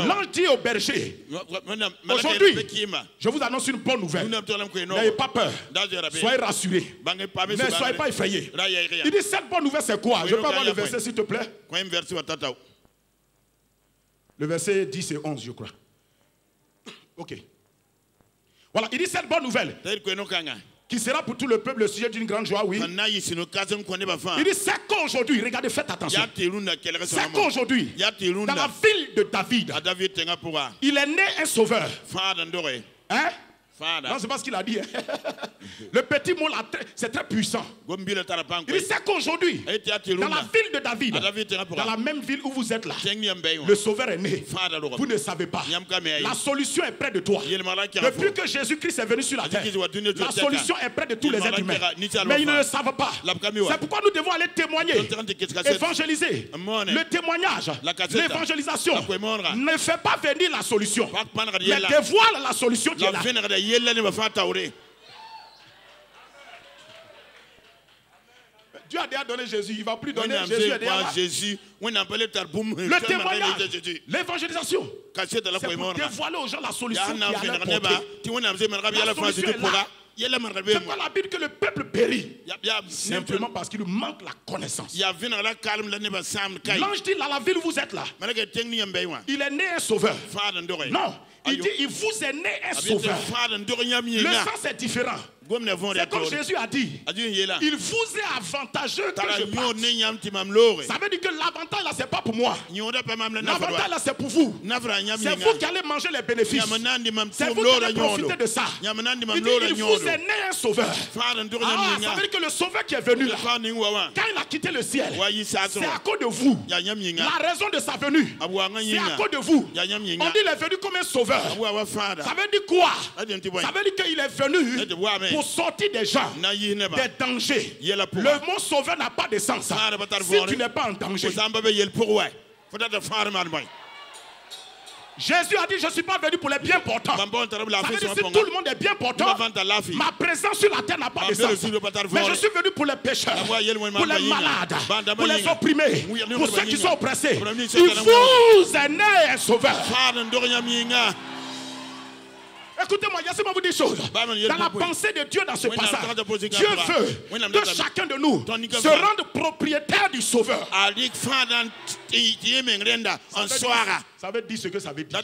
l'ange dit au berger, aujourd'hui, je vous annonce une bonne nouvelle. N'ayez pas peur, soyez rassurés, ne soyez pas effrayés. Il dit, cette bonne nouvelle c'est quoi? Je peux avoir le verset s'il te plaît? Le verset 10 et 11 je crois. Ok. Voilà, il dit cette bonne nouvelle qui sera pour tout le peuple le sujet d'une grande joie, oui. Il dit, c'est qu'aujourd'hui, regardez, faites attention. C'est qu'aujourd'hui, dans la ville de David, il est né un sauveur. Hein? Non, c'est pas ce qu'il a dit. Le petit mot là, c'est très puissant. Il dit, c'est qu'aujourd'hui, dans la ville de David, dans la même ville où vous êtes là, le sauveur est né. Vous ne savez pas. La solution est près de toi. Depuis que Jésus-Christ est venu sur la terre, la solution est près de tous les êtres humains. Mais ils ne le savent pas. C'est pourquoi nous devons aller témoigner, évangéliser. Le témoignage, l'évangélisation ne fait pas venir la solution, mais dévoile la solution qui est là. Dieu a déjà donné Jésus, il ne va plus donner Jésus. Le témoignage, l'évangélisation, c'est pour dévoiler aux gens la solution qui est à leur portée. La solution est là. C'est quoi la Bible que le peuple périt? Simplement parce qu'il manque la connaissance. L'ange dit dans la ville où vous êtes là, il est né un sauveur. Non, il dit il vous est né un sauveur. Le sens est différent. C'est comme Jésus a dit, il vous est avantageux que je parte. Ça veut dire que l'avantage là c'est pas pour moi. L'avantage là c'est pour vous. C'est vous qui allez manger les bénéfices. C'est vous qui allez profiter de ça. Il dit il vous est né un sauveur. Ça veut dire que le sauveur qui est venu là, quand il a quitté le ciel, c'est à cause de vous. La raison de sa venue, c'est à cause de vous. On dit il est venu comme un sauveur. Ça veut dire quoi? Ça veut dire qu'il est venu pour sortir des gens des dangers. Le mot sauveur n'a pas de sens si tu n'es pas en danger. Jésus a dit je ne suis pas venu pour les bien portants. Ça veut dire si tout le monde est bien portant, ma présence sur la terre n'a pas de sens. Mais je suis venu pour les pécheurs, pour les malades, pour les opprimés, pour ceux qui sont oppressés. Il vous est né un sauveur. Écoutez-moi, laissez-moi vous dire une chose. Dans la pensée de Dieu dans ce passage, Dieu veut que chacun de nous se rende propriétaire du sauveur. Ça veut dire ce que ça veut dire.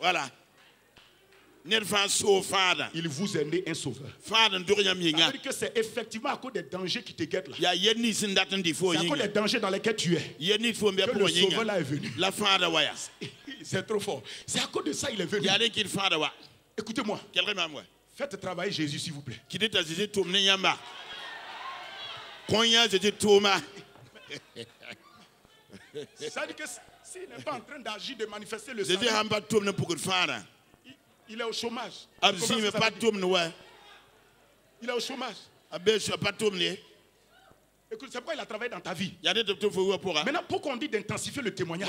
Voilà. Il vous est né un sauveur. Ça veut dire que c'est effectivement à cause des dangers qui te guettent là. C'est à cause des dangers dans lesquels tu es que le sauveur là est venu. C'est trop fort. C'est à cause de ça il est venu. Écoutez-moi. Faites travailler Jésus s'il vous plaît. Ça veut dire que s'il n'est pas en train d'agir, de manifester le salut, il est au chômage. Il est au chômage. Écoute, c'est pourquoi il a travaillé dans ta vie. Maintenant, pourquoi on dit d'intensifier le témoignage?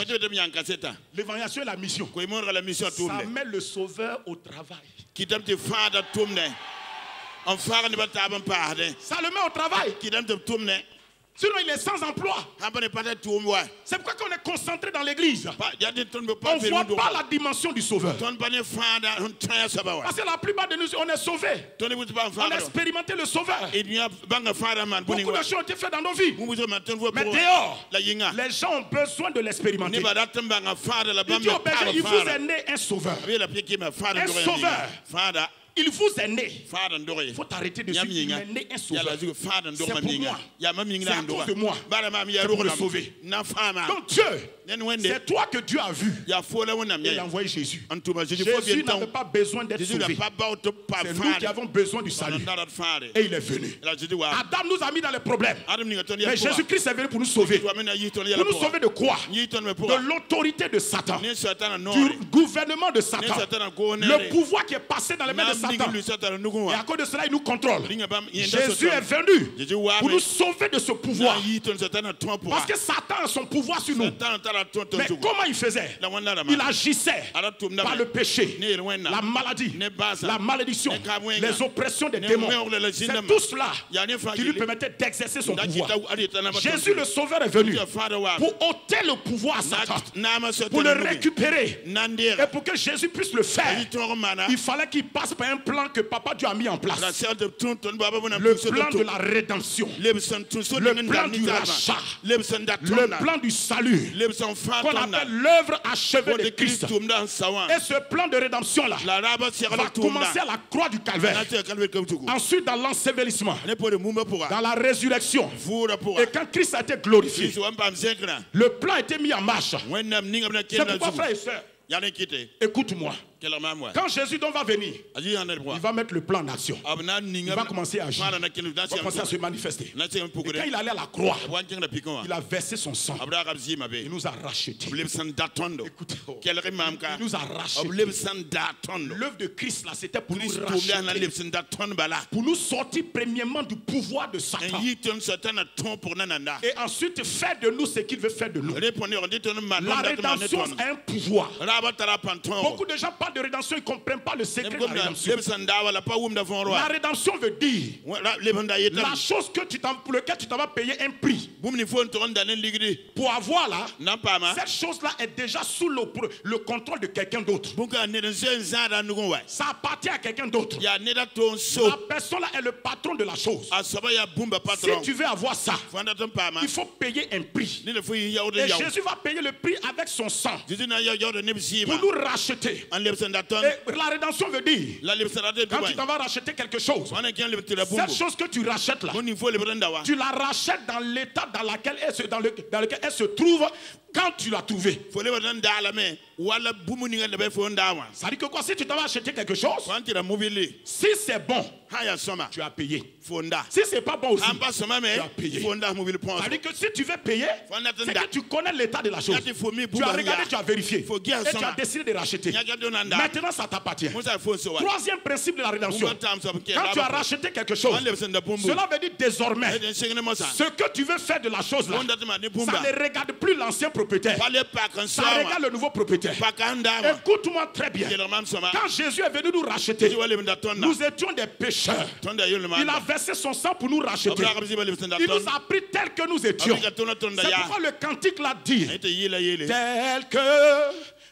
L'évangélisation et la mission. Ça met le sauveur au travail. Ça le met au travail. Sinon, il est sans emploi. C'est pourquoi quand on est concentré dans l'église, on ne voit pas la dimension du sauveur. Parce que la plupart de nous, on est sauvés. On a expérimenté le sauveur. Beaucoup de choses ont été faites dans nos vies. Mais dehors, les gens ont besoin de l'expérimenter. Il dit au berger, il vous est né un sauveur. Un sauveur. Il vous est né. Il faut arrêter de dire qu'il est né un sauveur. C'est pour moi. C'est à cause de moi. C'est pour le sauver. Donc Dieu, c'est toi que Dieu a vu. Il a envoyé Jésus. Jésus n'avait pas besoin d'être sauvé. C'est nous qui avons besoin du salut. Et il est venu. Adam nous a mis dans les problèmes. Mais Jésus-Christ est venu pour nous sauver. Pour nous sauver de quoi? De l'autorité de Satan. Du gouvernement de Satan. Le pouvoir qui est passé dans les mains de Satan. Et à cause de cela, il nous contrôle. Jésus est venu pour nous sauver de ce pouvoir. Parce que Satan a son pouvoir sur nous. Mais comment il faisait? Il agissait par le péché, la maladie, la malédiction, les oppressions des démons. C'est tout cela qui lui permettait d'exercer son pouvoir. Jésus le Sauveur est venu pour ôter le pouvoir à Satan, pour le récupérer. Et pour que Jésus puisse le faire, il fallait qu'il passe par un plan que Papa Dieu a mis en place. Le plan de la rédemption, le plan du rachat, le plan du salut, qu'on appelle l'œuvre achevée de Christ. Et ce plan de rédemption là va commencer à la croix du Calvaire, ensuite dans l'ensevelissement, dans la résurrection, et quand Christ a été glorifié, le plan a été mis en marche. C'est pourquoi, frères et sœurs, écoute-moi. Quand Jésus donc va venir, il va mettre le plan en action. Il va commencer à agir. Il va commencer à se manifester. Et quand il allait à la croix, il a versé son sang. Il nous a rachetés. Écoutez, il nous a rachetés. L'œuvre de Christ là, c'était pour nous racheter, pour nous sortir premièrement du pouvoir de Satan, et ensuite faire de nous ce qu'il veut faire de nous. La rédemption a un pouvoir. Beaucoup de gens pas de rédemption, ils ne comprennent pas le secret de la rédemption. La rédemption veut dire la chose que pour laquelle tu t'en vas payer un prix. Pour avoir là, cette chose-là est déjà sous le contrôle de quelqu'un d'autre. Ça appartient à quelqu'un d'autre. La personne là est le patron de la chose. Si tu veux avoir ça, il faut payer un prix. Et Jésus va payer le prix avec son sang pour nous racheter. Et la rédemption veut dire, quand tu t'en vas racheter quelque chose, cette chose que tu rachètes là, tu la rachètes dans l'état dans lequel elle se trouve quand tu l'as trouvée. Ça dit que quoi, si tu t'en vas acheter quelque chose, si c'est bon, tu as payé. Si c'est pas bon aussi, tu as payé. Ça dit que si tu veux payer, c'est que tu connais l'état de la chose. Tu as regardé, tu as vérifié. Et tu as décidé de racheter. Maintenant, ça t'appartient. Troisième principe de la rédemption. Quand tu as racheté quelque chose, cela veut dire désormais, ce que tu veux faire de la chose là, ça ne regarde plus l'ancien propriétaire. Ça regarde le nouveau propriétaire. Écoute-moi très bien. Quand Jésus est venu nous racheter, nous étions des pécheurs. Il a versé son sang pour nous racheter. Il nous a pris tel que nous étions. C'est pourquoi le cantique l'a dit. Tel que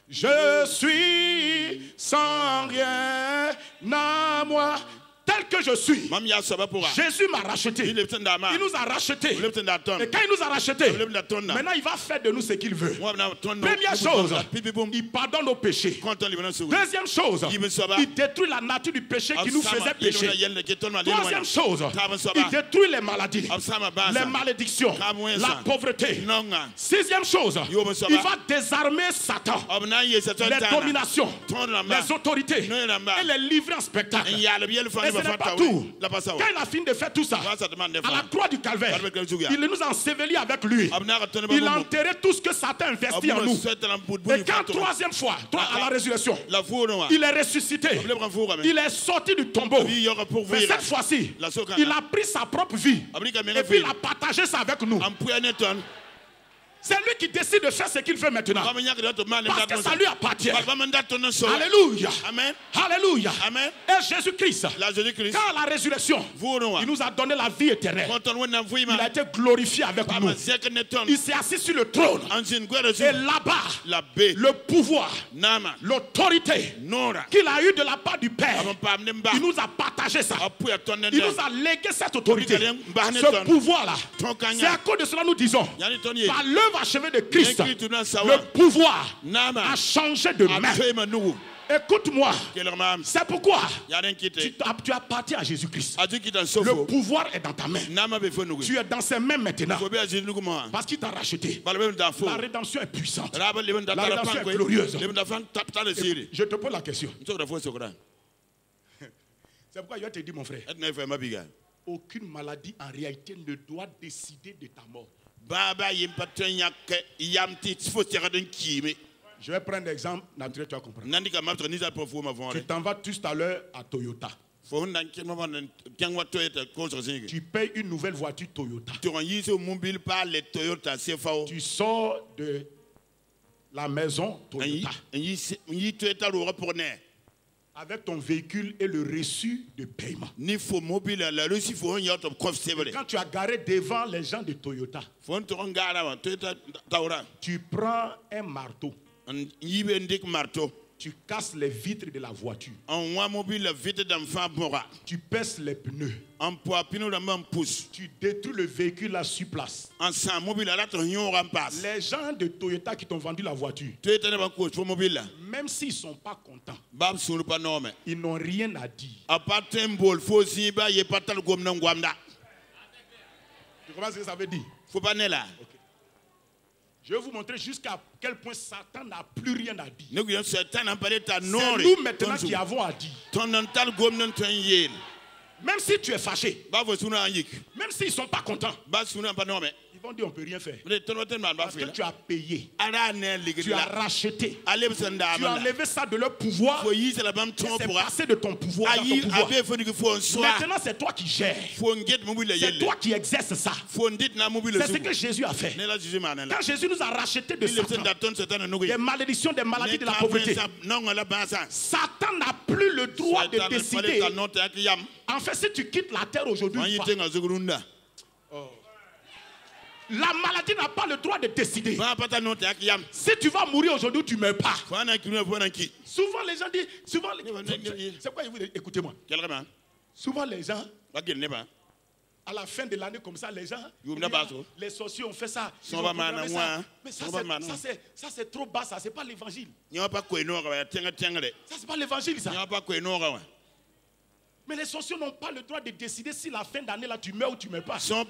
je suis, sans rien à moi. Tel que je suis, Jésus m'a racheté. Il nous a racheté. Et quand il nous a racheté, maintenant il va faire de nous ce qu'il veut. Première chose, il pardonne nos péchés. Deuxième chose, il détruit la nature du péché qui nous faisait pécher. Troisième chose, il détruit les maladies, les malédictions, la pauvreté. Sixième chose, il va désarmer Satan, les dominations, les autorités et les livrer en spectacle. Ce n'est pas tout. Quand il a fini de faire tout ça, à la croix du calvaire, il nous a ensevelis avec lui. Il a enterré tout ce que Satan a investi en nous. Et quand troisième fois, à la résurrection, il est ressuscité. Il est sorti du tombeau. Mais cette fois-ci, il a pris sa propre vie. Et puis il a partagé ça avec nous. C'est lui qui décide de faire ce qu'il veut maintenant. Parce que ça lui appartient. Alléluia. Amen. Alléluia. Amen. Et Jésus-Christ, quand à la résurrection, il nous a donné la vie éternelle. Il a été glorifié avec nous. Il s'est assis sur le trône. Et là-bas, le pouvoir, l'autorité qu'il a eu de la part du Père, il nous a partagé ça. Il nous a légué cette autorité. Ce pouvoir-là. C'est à cause de cela nous disons, par l'œuvre achevée de Christ, le pouvoir a changé de main. Écoute-moi, c'est pourquoi tu appartiens à Jésus-Christ. Le pouvoir est dans ta main. Tu es dans ses mains maintenant. Parce qu'il t'a racheté. La rédemption est puissante. La rédemption est glorieuse. Je te pose la question. C'est pourquoi je te dis, mon frère, aucune maladie en réalité ne doit décider de ta mort. Je vais prendre un exemple naturel, tu vas comprendre. Tu t'en vas tout à l'heure à Toyota. Tu payes une nouvelle voiture Toyota. Tu sors de la maison Toyota avec ton véhicule et le reçu de paiement. Quand tu as garé devant les gens de Toyota, tu prends un marteau. Tu casses les vitres de la voiture. Tu pèses les pneus. Tu détruis le véhicule là sur place. Les gens de Toyota qui t'ont vendu la voiture, même s'ils ne sont pas contents, ils n'ont rien à dire. Tu comprends ce que ça veut dire? Okay. Je vais vous montrer jusqu'à quel point Satan n'a plus rien à dire. C'est nous maintenant qui avons à dire. Même si tu es fâché, même s'ils ne sont pas contents, ils vont dire on ne peut rien faire. Parce que tu as payé, tu as racheté, tu as enlevé ça de leur pouvoir, c'est passé de ton pouvoir dans ton pouvoir. Maintenant c'est toi qui gères, c'est toi qui exerces ça. C'est ce que Jésus a fait. Quand Jésus nous a racheté de Satan, des malédictions, des maladies, de la pauvreté, Satan n'a plus le droit de décider. En fait, si tu quittes la terre aujourd'hui, la maladie n'a pas le droit de décider. Si tu vas mourir aujourd'hui, tu ne meurs pas. Souvent les gens disent, c'est quoi, écoutez-moi. Souvent les gens, à la fin de l'année comme ça, les gens, les sorciers ont fait ça. Mais ça c'est trop bas, ça c'est pas l'évangile. Ça c'est pas l'évangile ça. Mais les sorciers n'ont pas le droit de décider si la fin d'année là tu meurs ou tu meurs pas. Ce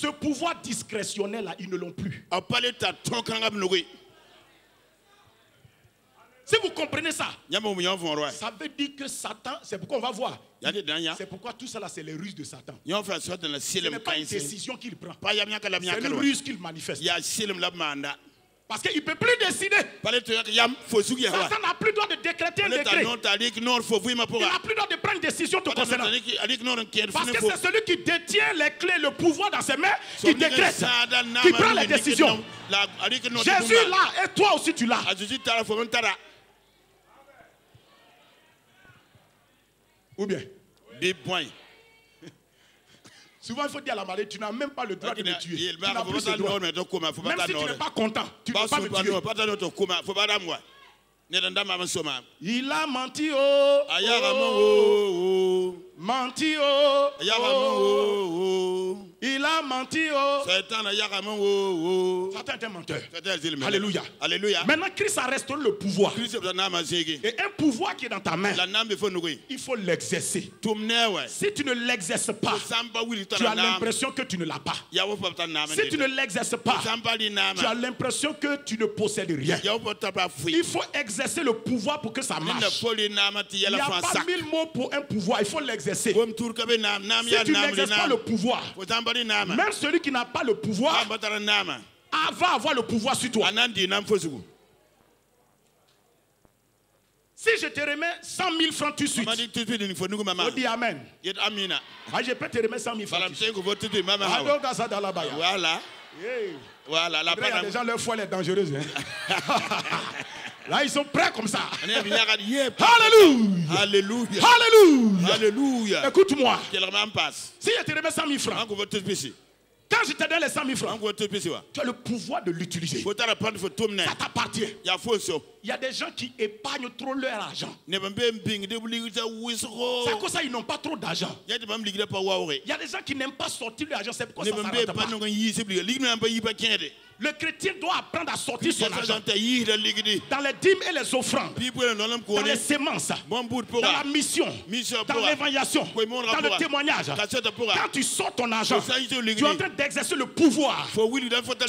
pouvoir discrétionnel là, ils ne l'ont plus. Si vous comprenez ça, ça veut dire que Satan, c'est pourquoi on va voir. C'est pourquoi tout ça là, c'est les ruses de Satan. Ce n'est pas une décision qu'il prend. C'est une ruse qu'il manifeste. Parce qu'il ne peut plus décider. Satan n'a plus le droit de décréter un décret. Il n'a plus le droit de prendre une décision te concernant. Parce que c'est celui qui détient les clés, le pouvoir dans ses mains, qui décrète, qui prend les décisions. Jésus est là et toi aussi tu l'as. Ou bien? Souvent, il faut dire à la maladie, tu n'as même pas le droit de me tuer. Tu n'as plus ce droit. Même si tu n'es pas content, tu ne peux pas me tuer. Il a menti, menti, il a menti, Satan est un menteur. Alléluia. Maintenant, Christ a restauré le pouvoir. Et un pouvoir qui est dans ta main, il faut l'exercer. Si tu ne l'exerces pas, tu as l'impression que tu ne l'as pas. Si tu ne l'exerces pas, tu as l'impression que tu ne possèdes rien. Il faut exercer le pouvoir pour que ça marche. Il n'y a pas 1000 mots pour un pouvoir, il faut l'exercer. Si tu n'exerces pas le pouvoir, même celui qui n'a pas le pouvoir va avoir le pouvoir sur toi. Si je te remets 100 000 francs tout de suite, on dit Amen. Je peux te remettre 100 000 francs. Voilà. Il y a des gens, leur foi est dangereuse. Là, ils sont prêts comme ça. Alléluia. Alléluia. Écoute-moi. Si je te remets 100 000 francs, quand je te donne les 100 000 francs, tu as le pouvoir de l'utiliser. Ça t'appartient. Il y a des gens qui épargnent trop leur argent. C'est à cause ça ils n'ont pas trop d'argent. Il y a des gens qui n'aiment pas sortir leur argent. C'est pourquoi ça ne s'arrête pas. Le chrétien doit apprendre à sortir son argent dans les dîmes et les offrandes, dans les semences, dans la mission, dans l'évangélisation, dans le témoignage. Quand tu sors ton argent, tu es en train d'exercer le pouvoir. Tu es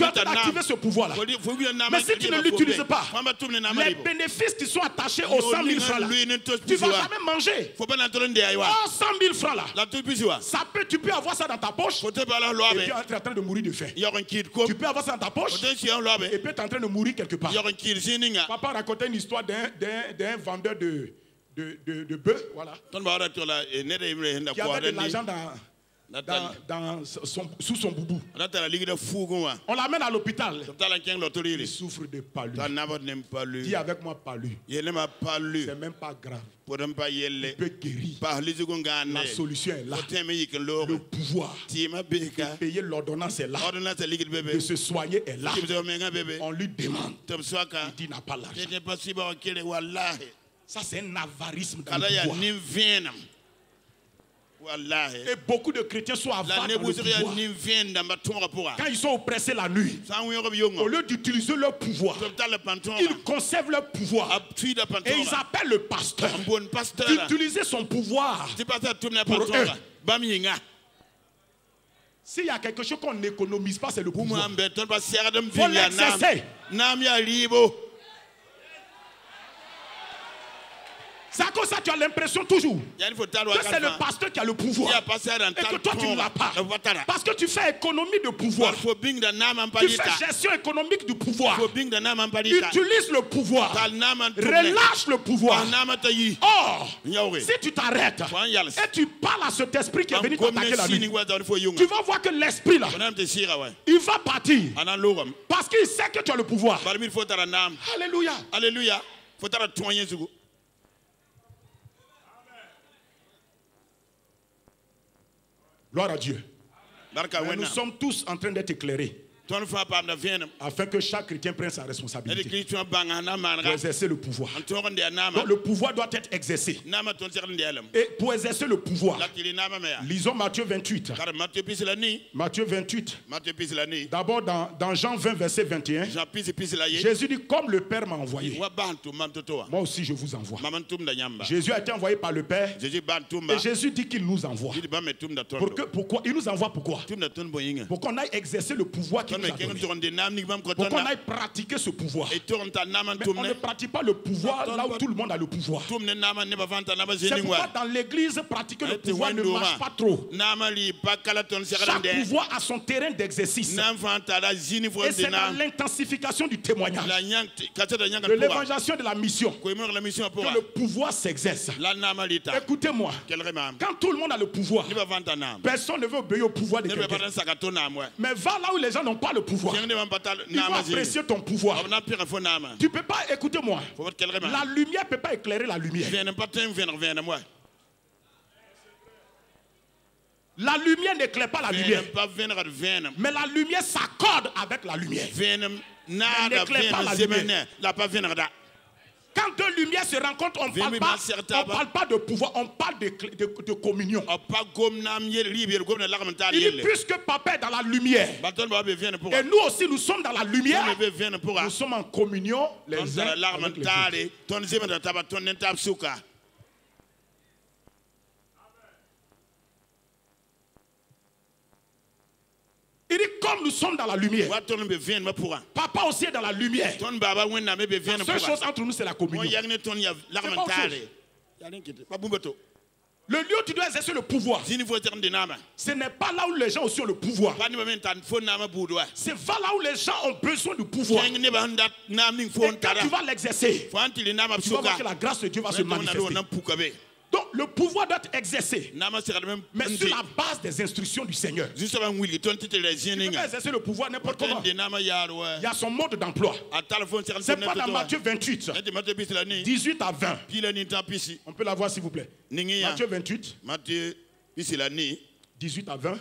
en train d'activer ce pouvoir-là. Mais si tu ne l'utilises pas, les bénéfices qui sont attachés aux 100 000 francs là, tu ne vas jamais manger. Oh, 100 000 francs là, tu peux avoir ça dans ta poche et puis tu es en train de mourir de faim. Tu peux avoir ça dans ta poche et puis tu es en train de mourir quelque part. Papa racontait une histoire d'un vendeur de bœufs, voilà, qui avait de l'argent sous son boubou. On l'amène à l'hôpital. Il souffre de palu. Dis avec moi palu. C'est même pas grave. Il peut guérir. La solution est là. Le pouvoir de payer l'ordonnance est là. De se soigner est là. On lui demande. Il dit n'a pas l'argent. Ça c'est un avarisme dans le pouvoir. Et beaucoup de chrétiens sont avares dans le pouvoir. Quand ils sont oppressés la nuit, au lieu d'utiliser leur pouvoir, ils conservent leur pouvoir. Et ils appellent le pasteur d'utiliser son pouvoir pour eux. S'il y a quelque chose qu'on n'économise pas, c'est le pouvoir. Il faut l'exercer. C'est à cause de ça que tu as l'impression toujours que c'est le pasteur qui a le pouvoir et que toi tu ne l'as pas. Parce que tu fais économie de pouvoir. Tu fais gestion économique du pouvoir. Utilise le pouvoir. Relâche le pouvoir. Or, si tu t'arrêtes et tu parles à cet esprit qui est venu t'attaquer la nuit, tu vas voir que l'esprit là, il va partir. Parce qu'il sait que tu as le pouvoir. Alléluia. Alléluia. Gloire à Dieu. Mais nous sommes tous en train d'être éclairés afin que chaque chrétien prenne sa responsabilité pour exercer le pouvoir. Donc le pouvoir doit être exercé. Et pour exercer le pouvoir, lisons Matthieu 28. Matthieu 28. D'abord dans Jean 20, verset 21, Jésus dit, comme le Père m'a envoyé, moi aussi je vous envoie. Jésus a été envoyé par le Père et Jésus dit qu'il nous envoie. Pourquoi? Il nous envoie pourquoi? Pour qu'on aille exercer le pouvoir qu'il nous a donné. Pour qu'on aille pratiquer ce pouvoir. Mais on ne pratique pas le pouvoir là où tout le monde a le pouvoir. C'est pourquoi dans l'église, pratiquer le pouvoir ne marche pas trop. Chaque pouvoir a son terrain d'exercice. Et c'est dans l'intensification du témoignage, de l'évangélisation de la mission, que le pouvoir s'exerce. Écoutez-moi, quand tout le monde a le pouvoir, personne ne veut obéir au pouvoir de quelqu'un. Mais va là où les gens n'ont pas le pouvoir. Ils vont apprécier ton pouvoir. Tu peux pas, écoutez-moi, la lumière ne peut pas éclairer la lumière. La lumière n'éclaire pas la lumière. Mais la lumière s'accorde avec la lumière. Elle n'éclaire pas la lumière. Quand deux lumières se rencontrent, on ne parle pas de pouvoir, on parle de communion. Il dit, puisque papa est dans la lumière, et nous aussi nous sommes dans la lumière, nous sommes en communion les uns avec les autres. Il dit, comme nous sommes dans la lumière, papa aussi est dans la lumière. La seule chose entre nous, c'est la communion. Le lieu où tu dois exercer le pouvoir, ce n'est pas là où les gens aussi ont le pouvoir. C'est là où les gens ont besoin du pouvoir. Et quand tu vas l'exercer, tu vas voir que la grâce de Dieu va se manifester. Donc le pouvoir doit être exercé, mais sur la base des instructions du Seigneur. Tu peux pas exercer le pouvoir n'importe comment. Il y a son mode d'emploi. C'est pas dans Matthieu 28, 18 à 20. On peut la voir s'il vous plaît. Matthieu 28, 18 à 20.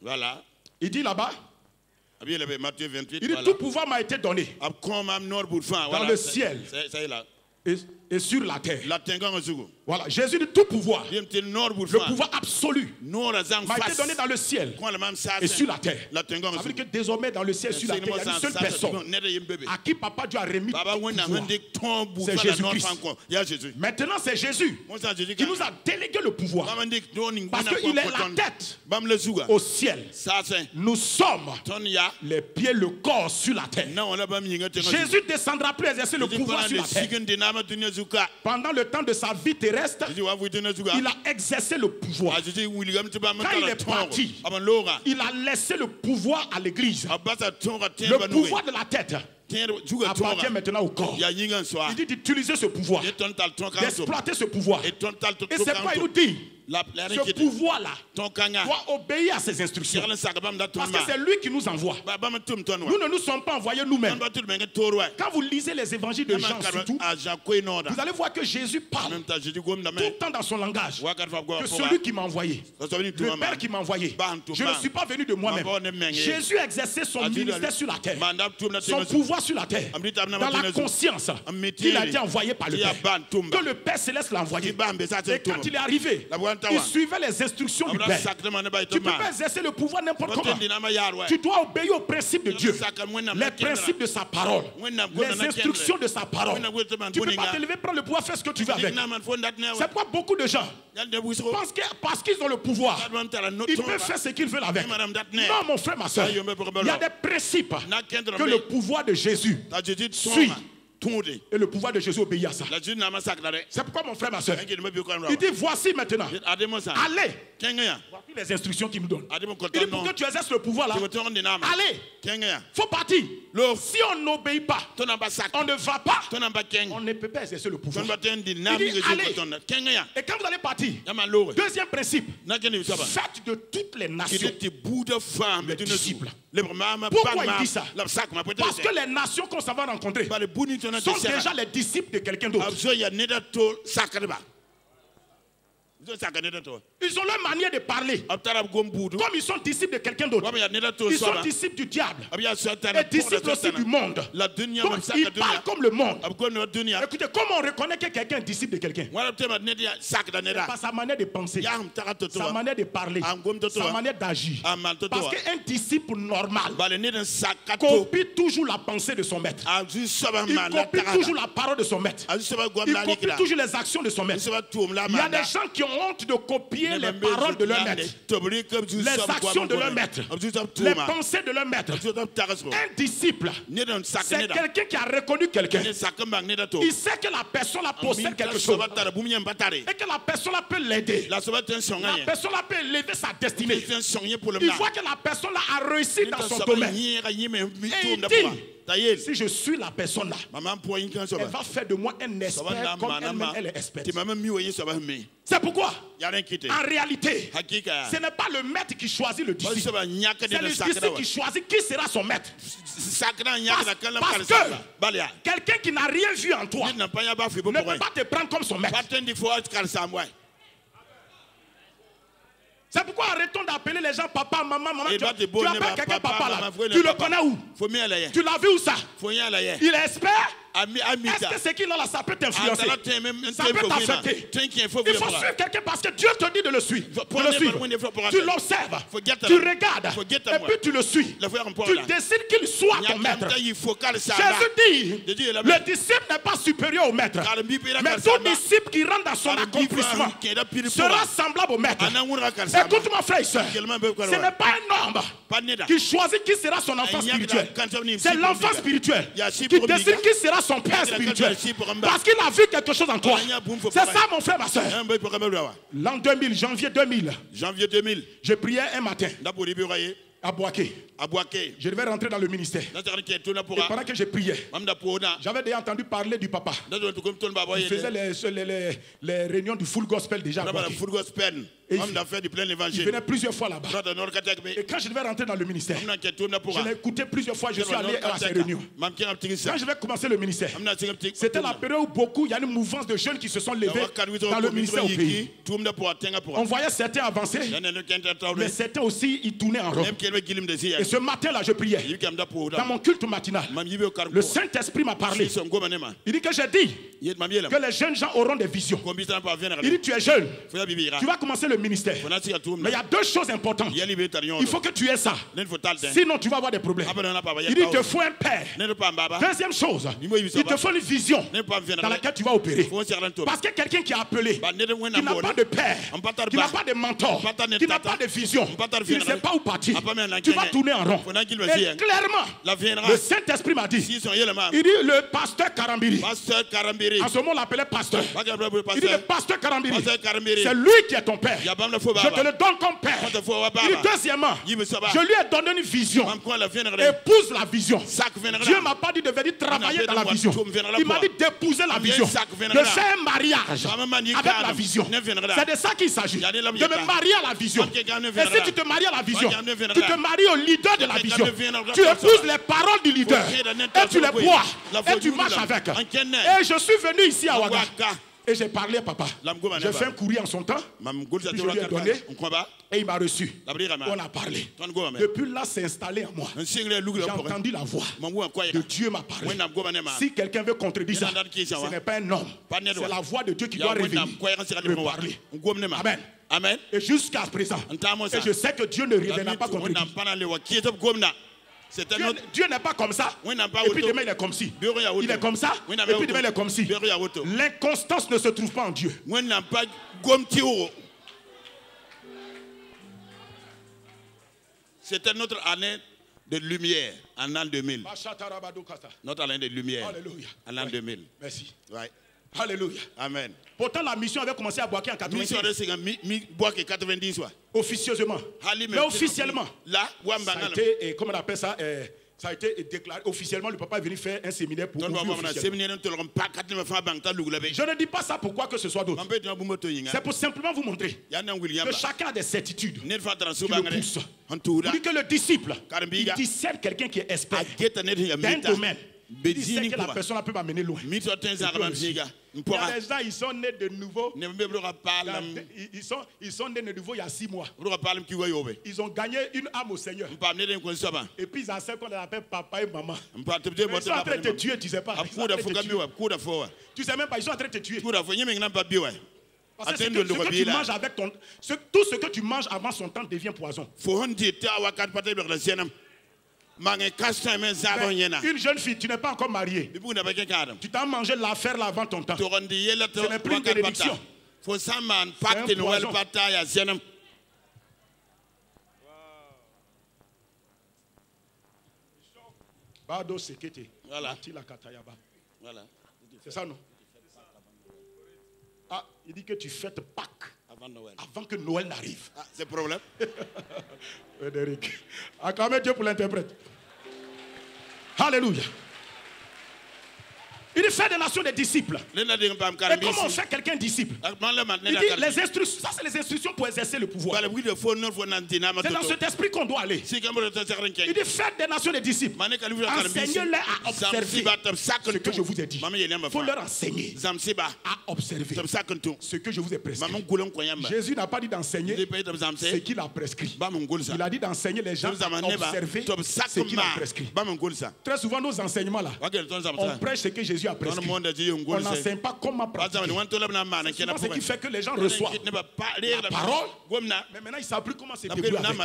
Voilà. Il dit là-bas, il dit, tout pouvoir m'a été donné dans le ciel et sur la terre. Voilà, Jésus dit tout pouvoir, le pouvoir absolu m'a été donné dans le ciel et sur la terre. Ça veut dire que désormais dans le ciel et sur la terre, il y a une seule personne à qui papa Dieu a remis tout pouvoir. C'est Jésus-Christ. Maintenant c'est Jésus qui nous a délégué le pouvoir parce qu'il est la tête au ciel. Nous sommes les pieds, le corps sur la terre. Jésus ne descendra plus exercer le pouvoir sur la terre. Pendant le temps de sa vie terrestre, il a exercé le pouvoir. Quand il est parti, il a laissé le pouvoir à l'église. Le pouvoir de la tête appartient maintenant au corps. Il dit d'utiliser ce pouvoir, d'exploiter ce pouvoir. Et c'est pourquoi il nous dit, ce pouvoir-là doit obéir à ses instructions. Parce que c'est lui qui nous envoie. Nous ne nous sommes pas envoyés nous-mêmes. Quand vous lisez les évangiles de Jean surtout, vous allez voir que Jésus parle tout le temps dans son langage que celui qui m'a envoyé, le Père qui m'a envoyé. Je ne suis pas venu de moi-même. Jésus a exercé son ministère sur la terre, son pouvoir sur la terre, dans la conscience qu'il a été envoyé par le Père, que le Père Céleste l'a envoyé. Et quand il est arrivé, il suivait les instructions du Père. Tu ne peux pas exercer le pouvoir n'importe comment. Tu dois obéir aux principes de Dieu, les principes de sa parole, les instructions de sa parole. Tu ne peux pas te lever, prendre le pouvoir, faire ce que tu veux avec. C'est pourquoi beaucoup de gens pensent que parce qu'ils ont le pouvoir, ils peuvent faire ce qu'ils veulent avec. Non, mon frère, ma soeur, il y a des principes que le pouvoir de Jésus suit. Et le pouvoir de Jésus obéit à ça. C'est pourquoi mon frère, ma soeur, il dit voici maintenant. Allez. Voici les instructions qu'il nous donne. Il dit pour que tu exerces le pouvoir là. Allez. Faut partir. Si on n'obéit pas, on ne va pas, on ne peut pas exercer le pouvoir. Il dit allez. Et quand vous allez partir, deuxième principe, faites de toutes les nations les disciples. Pourquoi il dit ça? Parce que les nations qu'on s'en va rencontrer sont déjà les disciples de quelqu'un d'autre. Ils ont leur manière de parler. Comme ils sont disciples de quelqu'un d'autre. Ils sont disciples du diable. Et disciples aussi du monde. Donc ils parlent comme le monde. Écoutez, comment on reconnaît que quelqu'un est disciple de quelqu'un? Par sa manière de penser, sa manière de parler, sa manière d'agir. Parce qu'un disciple normal copie toujours la pensée de son maître. Il copie toujours la parole de son maître. Il copie toujours les actions de son maître. Il y a des gens qui ont honte de copier les paroles de leur maître, les actions de leur maître, les pensées de leur maître. Un disciple, c'est quelqu'un qui a reconnu quelqu'un. Il sait que la personne possède quelque chose et que la personne peut l'aider. La personne peut élever sa destinée. Il voit que la personne a réussi dans son domaine. Et il dit, si je suis la personne là, elle va faire de moi un expert comme elle-même elle est experte. C'est pourquoi, en réalité, ce n'est pas le maître qui choisit le disciple. C'est le disciple qui choisit qui sera son maître. Parce que quelqu'un qui n'a rien vu en toi ne peut pas te prendre comme son maître. C'est pourquoi arrêtons d'appeler les gens papa, maman, maman. Tu appelles quelqu'un papa là. Tu le connais où? Tu l'as vu où ça? Il est expert. Est-ce que ce qu'il a là, ça peut t'influencer? Ça peut t'affecter. Il faut suivre quelqu'un parce que Dieu te dit de le suivre. Tu l'observes, tu regardes, et puis tu le suis. Tu décides qu'il soit ton maître. Jésus dit, le disciple n'est pas supérieur au maître. Mais tout disciple qui rentre dans son accomplissement sera semblable au maître. Écoute-moi frère et soeur, ce n'est pas un homme qui choisit qui sera son enfant spirituel. C'est l'enfant spirituel qui décide qui sera son père spirituel. Parce qu'il a vu quelque chose en toi. C'est ça mon frère, ma soeur. L'an 2000, janvier 2000. Je priais un matin à Boaké. Je devais rentrer dans le ministère. Et pendant que je priais, j'avais déjà entendu parler du papa. Il faisait les réunions du full gospel déjà. Et il venait plusieurs fois là-bas. Et quand je devais rentrer dans le ministère, je l'ai écouté plusieurs fois. Je suis allé à ces réunions. Quand je vais commencer le ministère, c'était la période où il y a une mouvance de jeunes qui se sont levés dans le ministère au pays. On voyait certains avancer, mais certains aussi ils tournaient en rond. Et ce matin-là, je priais. Dans mon culte matinal, le Saint-Esprit m'a parlé. Il dit que j'ai dit que les jeunes gens auront des visions. Il dit tu es jeune, tu vas commencer le ministère. Mais il y a deux choses importantes. Il faut que tu aies ça. Sinon tu vas avoir des problèmes. Il dit il te faut un père. Deuxième chose, il te faut une vision dans laquelle tu vas opérer. Parce que quelqu'un qui est appelé, qui n'a pas de père, qui n'a pas de mentor, qui n'a pas de vision, qui ne sait pas où partir, tu vas tourner en rond. Et clairement, le Saint-Esprit m'a dit, il dit le pasteur Karambiri, en ce moment on l'appelait pasteur. Il dit le pasteur Karambiri, c'est lui qui est ton père. Je te le donne comme père. Il dit deuxièmement, je lui ai donné une vision. Épouse la vision. Dieu m'a pas dit de venir travailler dans la vision. Il m'a dit d'épouser la vision, de faire un mariage avec la vision. C'est de ça qu'il s'agit, de me marier à la vision. Et si tu te maries à la vision, tu te maries au leader de la vision. Tu épouses les paroles du leader et tu les bois et tu marches avec. Et je suis venu ici à Ouaga. Et j'ai parlé à papa. J'ai fait un courrier en son temps. Puis je lui ai donné. Et il m'a reçu. On a parlé. Depuis là, c'est installé en moi. J'ai entendu la voix de Dieu m'a parlé. Si quelqu'un veut contredire ça, ce n'est pas un homme. C'est la voix de Dieu qui doit revenir me parler. Amen. Amen. Et jusqu'à présent, et je sais que Dieu ne reviendra pas contredire. Dieu n'est pas comme ça. Et puis demain il est comme si. Il est comme ça. Et puis demain il est comme si. L'inconstance ne se trouve pas en Dieu. C'était notre année de lumière en l'an 2000. Notre année de lumière en l'an 2000. Merci. Ouais. Alléluia. Amen. Pourtant, la mission avait commencé à Boaké en 90. Officieusement. Mais officiellement, ça a été, comment on appelle ça, ça a été déclaré officiellement. Le papa est venu faire un séminaire pour ouvrir officiellement. Je ne dis pas ça pour quoi que ce soit d'autre. C'est pour simplement vous montrer que chacun a des certitudes qui le poussent. Vous dites que le disciple, il discerne quelqu'un qui est expert d'un domaine. Il sait que la personne peut m'amener loin. Il y a des gens, ils sont nés de nouveau. Ils sont nés de nouveau il y a 6 mois. Ils ont gagné une âme au Seigneur. Et puis ils ont ce qu'on appelle papa et maman. Ils sont en train de te tuer, tu ne sais pas. Tu ne sais même pas, ils sont en train de te tuer. Parce que tout ce que tu manges avec tout ce que tu manges avant son temps devient poison. Une jeune fille, tu n'es pas encore mariée. Tu t'as mangé l'affaire là avant ton temps. Ce n'est plus une bénédiction. C'est un poison. Voilà. C'est ça, non? Ah, il dit que tu fêtes Pâques avant que Noël n'arrive. Ah, c'est le problème. Frédéric. Acclamez Dieu pour l'interprète. Alléluia. Il fait des nations des disciples. Et comment on fait quelqu'un disciple? Il dit les instructions. Ça, c'est les instructions pour exercer le pouvoir. C'est dans cet esprit qu'on doit aller. Il dit faites des nations des disciples. Enseignez-les à observer ce que je vous ai dit. Il faut leur enseigner à observer ce que je vous ai prescrit. Jésus n'a pas dit d'enseigner ce qu'il a prescrit. Il a dit d'enseigner les gens à observer ce qu'il a prescrit. Très souvent, nos enseignements là, on prêche ce que Jésus a prescrit. On n'enseigne pas comment pratiquer. C'est ce qui fait que les gens reçoivent la parole, mais maintenant ils ne savent plus comment se débrouiller avec.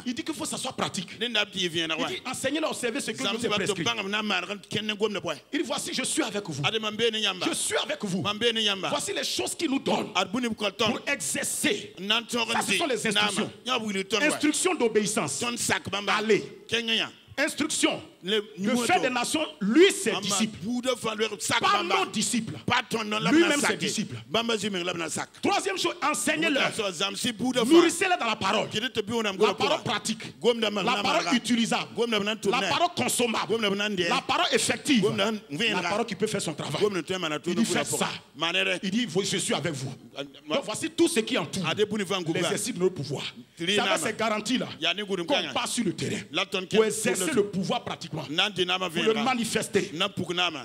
Il dit qu'il faut que ça soit pratique. Il dit enseignez-leur à observer ce que je vous ai prescrit. Il dit voici je suis avec vous. Je suis avec vous. Voici les choses qu'il nous donne pour exercer. Ça, ce sont les instructions. Instructions d'obéissance. Allez. Instruction de faire des nations, lui ses disciples, pas nos disciples, lui-même ses disciples. Troisième chose, enseignez-leur, nourrissez-les dans la parole pratique, la parole utilisable, la parole consommable, la parole effective, la parole qui peut faire son travail. Il dit faites ça. Il dit je suis avec vous. Donc voici tout ce qui entoure l'exercice de notre pouvoir. C'est avec ces garanties là qu'on passe sur le terrain pour exercer le pouvoir pratiquement, pour le manifester.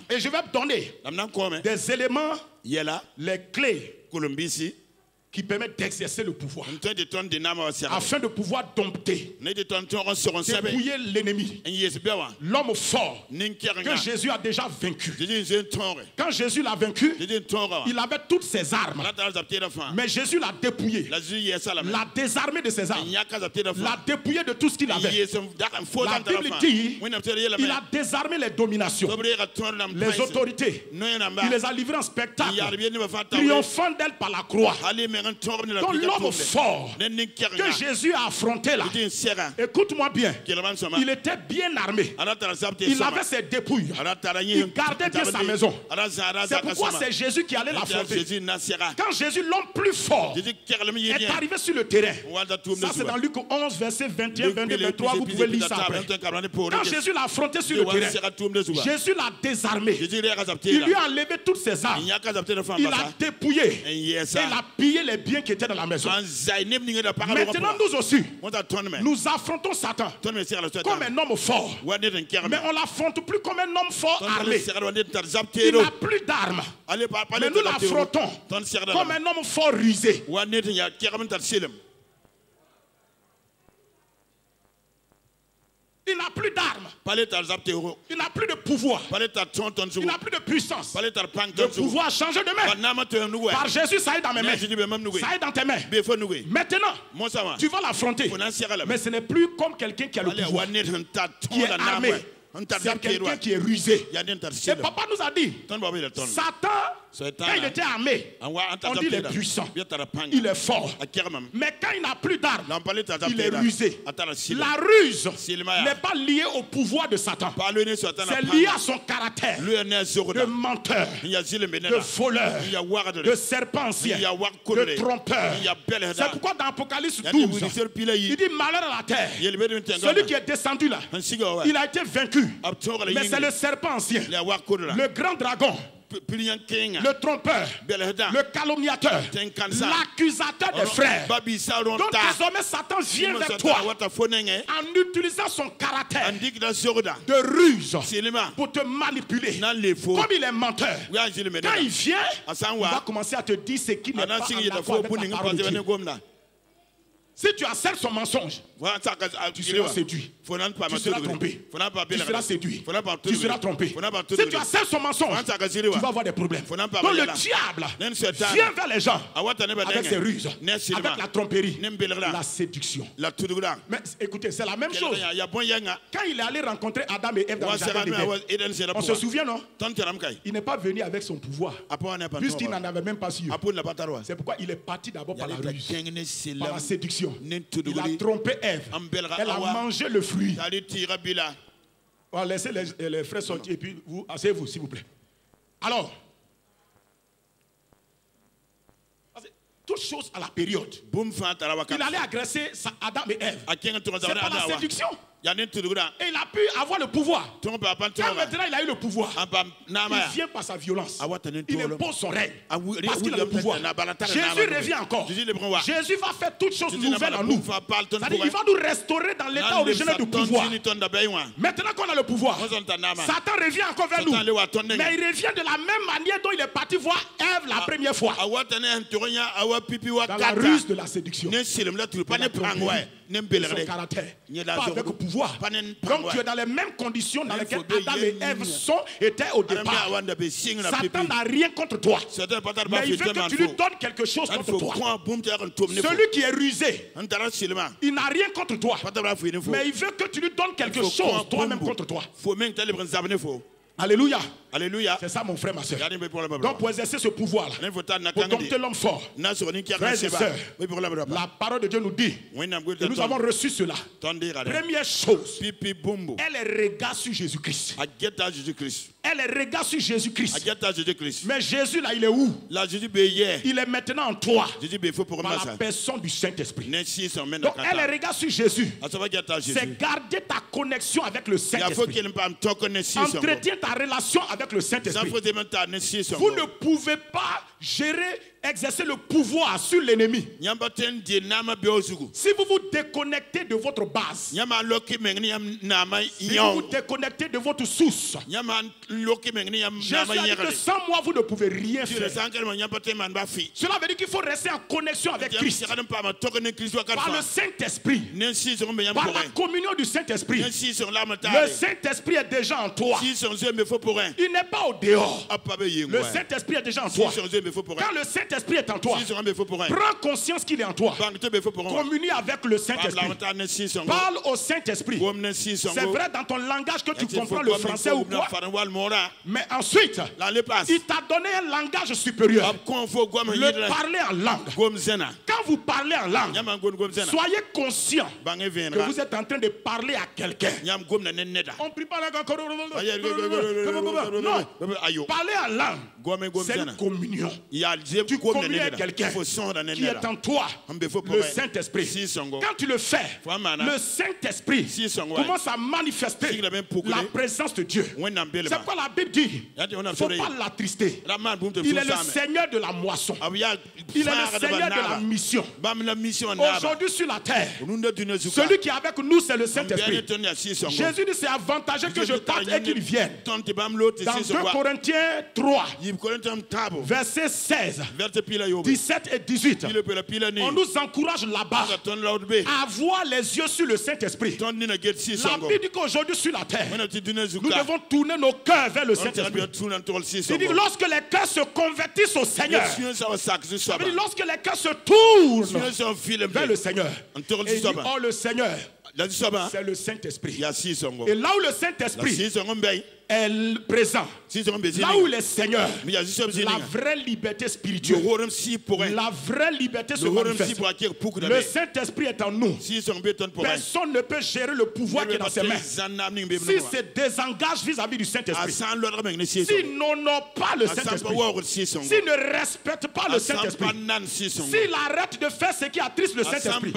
Et je vais donner des éléments, les clés qui permettent d'exercer le pouvoir afin de pouvoir dompter, dépouiller l'ennemi, l'homme fort que Jésus a déjà vaincu. Quand Jésus l'a vaincu, il avait toutes ses armes, mais Jésus l'a dépouillé, l'a désarmé de ses armes, l'a dépouillé de tout ce qu'il avait. La Bible dit il a désarmé les dominations, les autorités, il les a livrées en spectacle, triomphant d'elles par la croix. Donc l'homme fort que Jésus a affronté là, écoute-moi bien, il était bien armé, il avait ses dépouilles, il gardait bien sa maison. C'est pourquoi c'est Jésus qui allait l'affronter. Quand Jésus, l'homme plus fort, est arrivé sur le terrain, ça c'est dans Luc 11 verset 21, 22, 23, vous pouvez lire ça après. Quand Jésus l'a affronté sur le terrain, Jésus l'a désarmé, il lui a enlevé toutes ses armes, il a dépouillé et il a pillé les biens qui étaient dans la maison. Maintenant nous aussi, nous affrontons Satan comme un homme fort, mais on l'affronte plus comme un homme fort armé. Il n'a plus d'armes, mais nous l'affrontons comme un homme fort rusé. Il n'a plus d'armes. Il n'a plus de pouvoir. Il n'a plus de puissance. Le pouvoir a changé de main. Par Jésus, ça est dans mes mains. Ça est dans tes mains. Maintenant, tu vas l'affronter. Mais ce n'est plus comme quelqu'un qui a le pouvoir, qui est armé. C'est quelqu'un qui est rusé. Et papa nous a dit, Satan quand il était armé, on dit il est puissant, il est fort. Mais quand il n'a plus d'armes, il est rusé. La ruse n'est pas liée au pouvoir de Satan. C'est lié à son caractère de menteur, de voleur, de serpent ancien, de trompeur. C'est pourquoi dans Apocalypse 12, il dit malheur à la terre. Celui qui est descendu là, il a été vaincu. Mais c'est le serpent ancien, le grand dragon, le trompeur, le calomniateur, l'accusateur des frères. Donc désormais Satan vient vers toi en utilisant son caractère de ruse pour te manipuler. Comme il est menteur, quand il vient, il va commencer à te dire ce qui n'est pas en accord avec la parole de Dieu. Si tu acceptes son mensonge, tu seras séduit. Tu seras trompé. Tu seras séduit. Tu seras trompé. Si tu acceptes son mensonge, tu vas avoir des problèmes. Donc le diable vient vers les gens avec ses ruses, avec la tromperie, la séduction. Mais écoutez, c'est la même chose. Quand il est allé rencontrer Adam et Ève dans le jardin d'Éden, on se souvient, non? Il n'est pas venu avec son pouvoir, puisqu'il n'en avait même pas su. C'est pourquoi il est parti d'abord par la ruse, par la séduction. Il a trompé Ève. Elle a mangé le fruit. On va laisser les frères sortir et puis vous, asseyez-vous s'il vous plaît. Alors, toute chose à la période. Il allait agresser Adam et Ève. C'est pas la séduction. Et il a pu avoir le pouvoir. Quand maintenant il a eu le pouvoir, il vient par sa violence. Il impose son règne parce qu'il a le pouvoir. Jésus revient encore. Jésus va faire toutes choses nouvelles en nous. C'est-à-dire il va nous restaurer dans l'état originel du pouvoir. Maintenant qu'on a le pouvoir, Satan revient encore vers nous. Mais il revient de la même manière dont il est parti voir Ève la première fois. Dans la ruse de la séduction. Son caractère. Pas avec le pouvoir. Donc tu es dans les mêmes conditions dans lesquelles Adam et Ève étaient au départ. Satan n'a rien contre toi. Mais il veut que tu lui donnes quelque chose contre toi. Celui qui est rusé, il n'a rien contre toi. Mais il veut que tu lui donnes quelque chose toi-même contre toi. Alléluia. Alléluia. C'est ça mon frère, ma soeur. Donc pour exercer ce pouvoir-là, pour dompter l'homme fort, frères et sœurs, la parole de Dieu nous dit, et nous avons reçu cela. Première chose, elle est regard sur Jésus-Christ. Elle est regard sur Jésus-Christ. Mais Jésus là, il est où? Il est maintenant en toi, par la personne du Saint-Esprit. Donc elle est regard sur Jésus. C'est garder ta connexion avec le Saint-Esprit. Entretiens ta relation avec le Saint-Esprit. Vous ne pouvez pas exercer le pouvoir sur l'ennemi si vous vous déconnectez de votre base, si vous vous déconnectez de votre source. Jésus a dit que sans moi vous ne pouvez rien faire. Cela veut dire qu'il faut rester en connexion avec Christ par le Saint-Esprit, par la communion du Saint-Esprit. Le Saint-Esprit est déjà en toi. Il n'est pas au dehors. Le Saint-Esprit est déjà en toi. Quand le Saint-Esprit est en toi, prends conscience qu'il est en toi. Communie avec le Saint-Esprit. Parle au Saint-Esprit. C'est vrai dans ton langage que tu comprends le français ou quoi. Mais ensuite, il t'a donné un langage supérieur. Le parler en langue. Quand vous parlez en langue, soyez conscient que vous êtes en train de parler à quelqu'un. On prie pas la non. Parler en langue, c'est une communion. Tu communies avec quelqu'un qui est en toi, le Saint-Esprit. Quand tu le fais, le Saint-Esprit commence à manifester la présence de Dieu. C'est pourquoi la Bible dit, il ne faut pas l'attrister. Il est le Seigneur de la moisson. Il est le Seigneur de la mission. Aujourd'hui sur la terre, celui qui est avec nous, c'est le Saint-Esprit. Jésus dit, c'est avantageux que je parte et qu'il vienne. Dans 2 Corinthiens 3, verset 16, 17 et 18, on nous encourage là-bas à avoir les yeux sur le Saint-Esprit. La Bible dit qu'aujourd'hui sur la terre, nous devons tourner nos cœurs vers le Saint-Esprit. Il dit lorsque les cœurs se convertissent au Seigneur, il dit lorsque les cœurs se tournent vers le Seigneur, et il dit, oh le Seigneur, c'est le Saint-Esprit. Et là où le Saint-Esprit est présent, là où il est Seigneur, la vraie liberté spirituelle, la vraie liberté se manifeste. Le Saint-Esprit est en nous. Personne ne peut gérer le pouvoir qui est dans ses mains. Si se désengage vis-à-vis du Saint-Esprit, s'il n'honore pas le Saint-Esprit, s'il ne respecte pas le Saint-Esprit, s'il arrête de faire ce qui attriste le Saint-Esprit,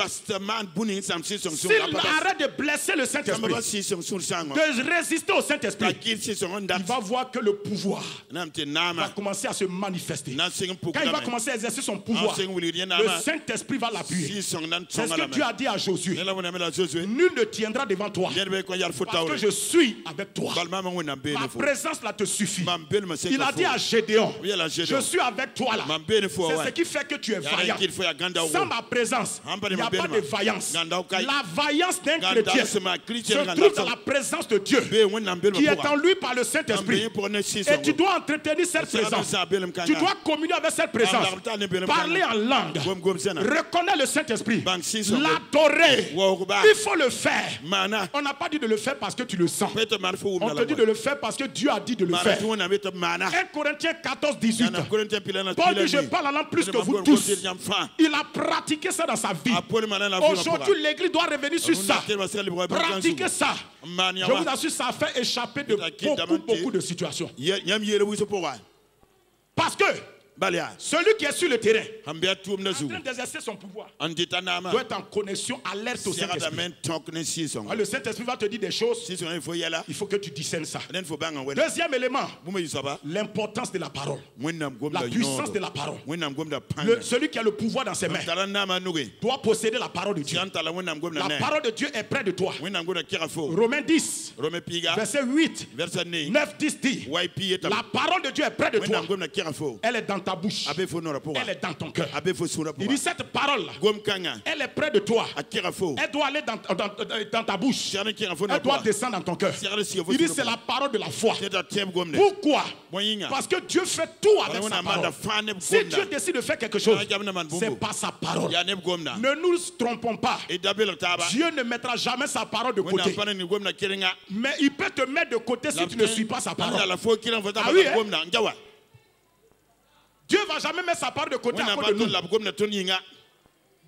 s'il arrête de blesser le Saint-Esprit, de résister au Saint-Esprit, il va voir que le pouvoir va commencer à se manifester. Quand il va commencer à exercer son pouvoir, le Saint-Esprit va l'appuyer. C'est ce que Dieu a dit à Josué. Nul ne tiendra devant toi parce que je suis avec toi. Ma présence là te suffit. Il a dit à Gédéon, je suis avec toi là. C'est ce qui fait que tu es vaillant. Sans ma présence, il n'y a pas de vaillance. La vaillance d'un chrétien se trouve dans la présence de Dieu qui est en lui par le Saint-Esprit. Et tu dois entretenir cette présence. Tu dois communier avec cette présence. Parler en langue. Reconnaître le Saint-Esprit. L'adorer. Il faut le faire. On n'a pas dit de le faire parce que tu le sens. On te dit de le faire parce que Dieu a dit de le faire. 1 Corinthiens 14, 18. Paul dit, je parle en langue plus que vous tous. Il a pratiqué ça dans sa vie. Aujourd'hui, l'Église doit revenir sur ça. Pratiquer ça. Je vous assure, ça fait échapper de beaucoup de situations. Parce que celui qui est sur le terrain, en train d'exercer son pouvoir, doit être en connexion alerte au Saint-Esprit. Le Saint-Esprit va te dire des choses, il faut que tu discernes ça. Deuxième élément, l'importance de la parole, la puissance de la parole. Celui qui a le pouvoir dans ses mains doit posséder la parole de Dieu. La parole de Dieu est près de toi. Romains 10, verset 8, 9, 10 dit, la parole de Dieu est près de toi. Elle est dans ta bouche. Elle est dans ton cœur. Il dit cette parole, elle est près de toi. Elle doit aller dans ta bouche. Elle doit descendre dans ton cœur. Il dit c'est la parole de la foi. Pourquoi? Parce que Dieu fait tout avec sa parole. Si Dieu décide de faire quelque chose, c'est par sa parole. Ne nous trompons pas. Dieu ne mettra jamais sa parole de côté. Mais il peut te mettre de côté si tu ne suis pas sa parole. Ah oui, hein? Dieu ne va jamais mettre sa parole de côté à cause de nous.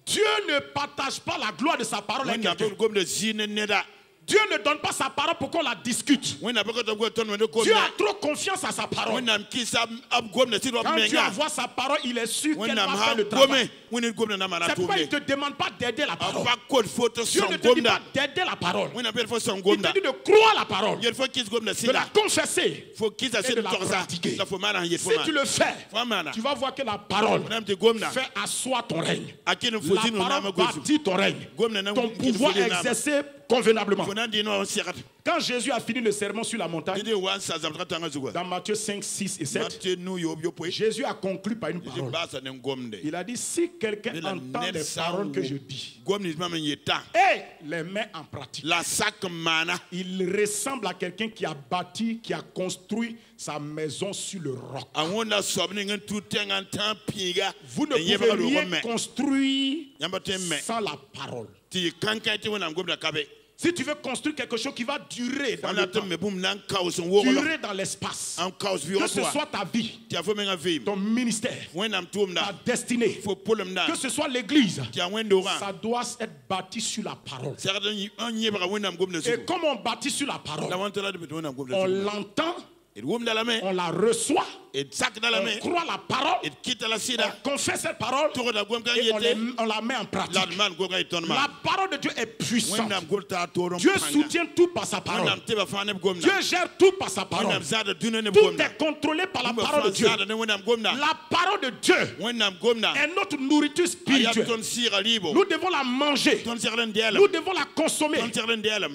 Dieu ne partage pas la gloire de sa parole avec quelqu'un. Dieu ne donne pas sa parole pour qu'on la discute. Dieu a trop confiance à sa parole. Quand Dieu envoie sa parole, il est sûr qu'elle va faire le travail. C'est pourquoi il ne te demande pas d'aider la parole. Dieu ne te dit pas d'aider la parole. Il te dit de croire la parole, de la confesser et de la pratiquer. Si tu le fais, tu vas voir que la parole fait asseoir ton règne. La parole bâtit ton règne. Ton pouvoir est exercé convenablement. Quand Jésus a fini le sermon sur la montagne, dans Matthieu 5, 6 et 7, Jésus a conclu par une parole. Il a dit, si quelqu'un entend les paroles que je dis et les met en pratique, il ressemble à quelqu'un qui a bâti, qui a construit sa maison sur le roc. Vous ne pouvez rien construire sans la parole. Si tu veux construire quelque chose qui va durer dans le temps, durer dans l'espace, que ce soit ta vie, ton ministère, ta destinée, que ce soit l'église, ça doit être bâti sur la parole. Et comme on bâtit sur la parole, on l'entend, on la reçoit, on croit la parole, on confesse cette parole et on la met en pratique. La parole de Dieu est puissante. Dieu soutient tout par sa parole. Dieu gère tout par sa parole. Tout est contrôlé par la parole de Dieu. La parole de Dieu est notre nourriture spirituelle. Nous devons la manger. Nous devons la consommer.